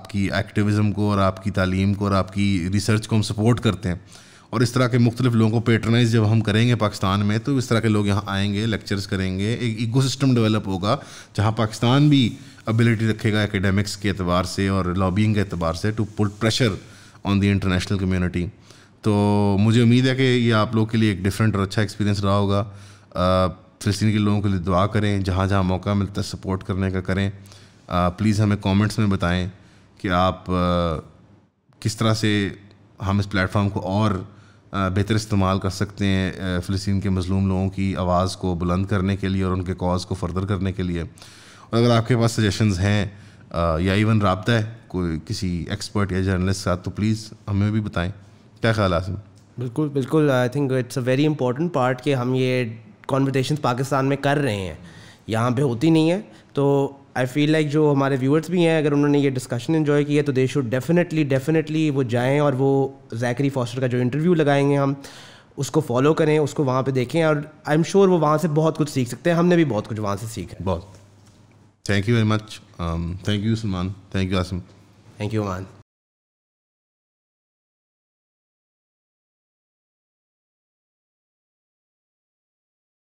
کی ایکٹیویزم کو اور آپ کی تعلیم کو اور آپ کی ریسرچ کو ہم سپورٹ کرتے ہیں. اور اس طرح کے مختلف لوگوں کو پیٹرنائز جب ہم کریں گے پاکستان میں تو اس طرح کے لوگ یہاں آئیں گے, لیکچرز کریں گے, ایک ایکو سسٹم ڈیولپ ہوگا جہاں پاکستان بھی ابیلٹی رکھے گا ایکیڈیمکس کے اعتبار سے اور لابینگ کے اعتبار سے to put pressure on the international community. تو مجھے امید ہے کہ یہ آپ لوگوں کے لیے ایک ڈفرینٹ اور اچھا ایکسپیرینس رہا ہوگا. فلسطین کے لوگوں کے لیے دعا کریں, جہاں جہاں موقع ملتا ہے سپورٹ کرنے کا کریں. پلیز ہمیں کامنٹس میں بتائیں کہ آپ کس طرح سے ہم اس پلیٹ فارم کو اور بہتر استعمال کر سکتے ہیں فلسطین کے مظلوم لوگوں کی آواز کو بلند کرنے کے لیے اور ان کے کاز کو فردر کرنے کے لیے. اور اگر آپ کے پاس سجیشنز ہیں یا ایون رابطہ ہے کوئی کسی ایکسپرٹ یا جرنلسٹ ساتھ تو پلیز ہمیں بھی بتائیں. کیا خیال ہے عاصم؟ بالکل بالکل, I think it's a very important part کہ ہم یہ کانورسیشنس پاکستان میں کر رہے ہیں, یہاں پہ ہوتی نہیں ہے. تو آئی فیل لائک جو ہمارے ویورس بھی ہیں اگر انہوں نے یہ ڈسکشن انجوائے کی ہے تو دے شوڈ ڈیفینیٹلی وہ جائیں اور وہ زیکری فاسٹر کا جو انٹرویو لگائیں گے ہم اس کو فالو کریں, اس کو وہاں پہ دیکھیں, اور آئی ایم شیور وہ وہاں سے بہت کچھ سیکھ سکتے ہیں. ہم نے بھی بہت کچھ وہاں سے سیکھا ہے. بہت. Thank you very much. Thank you Salman. Thank you Asim. Thank you مان.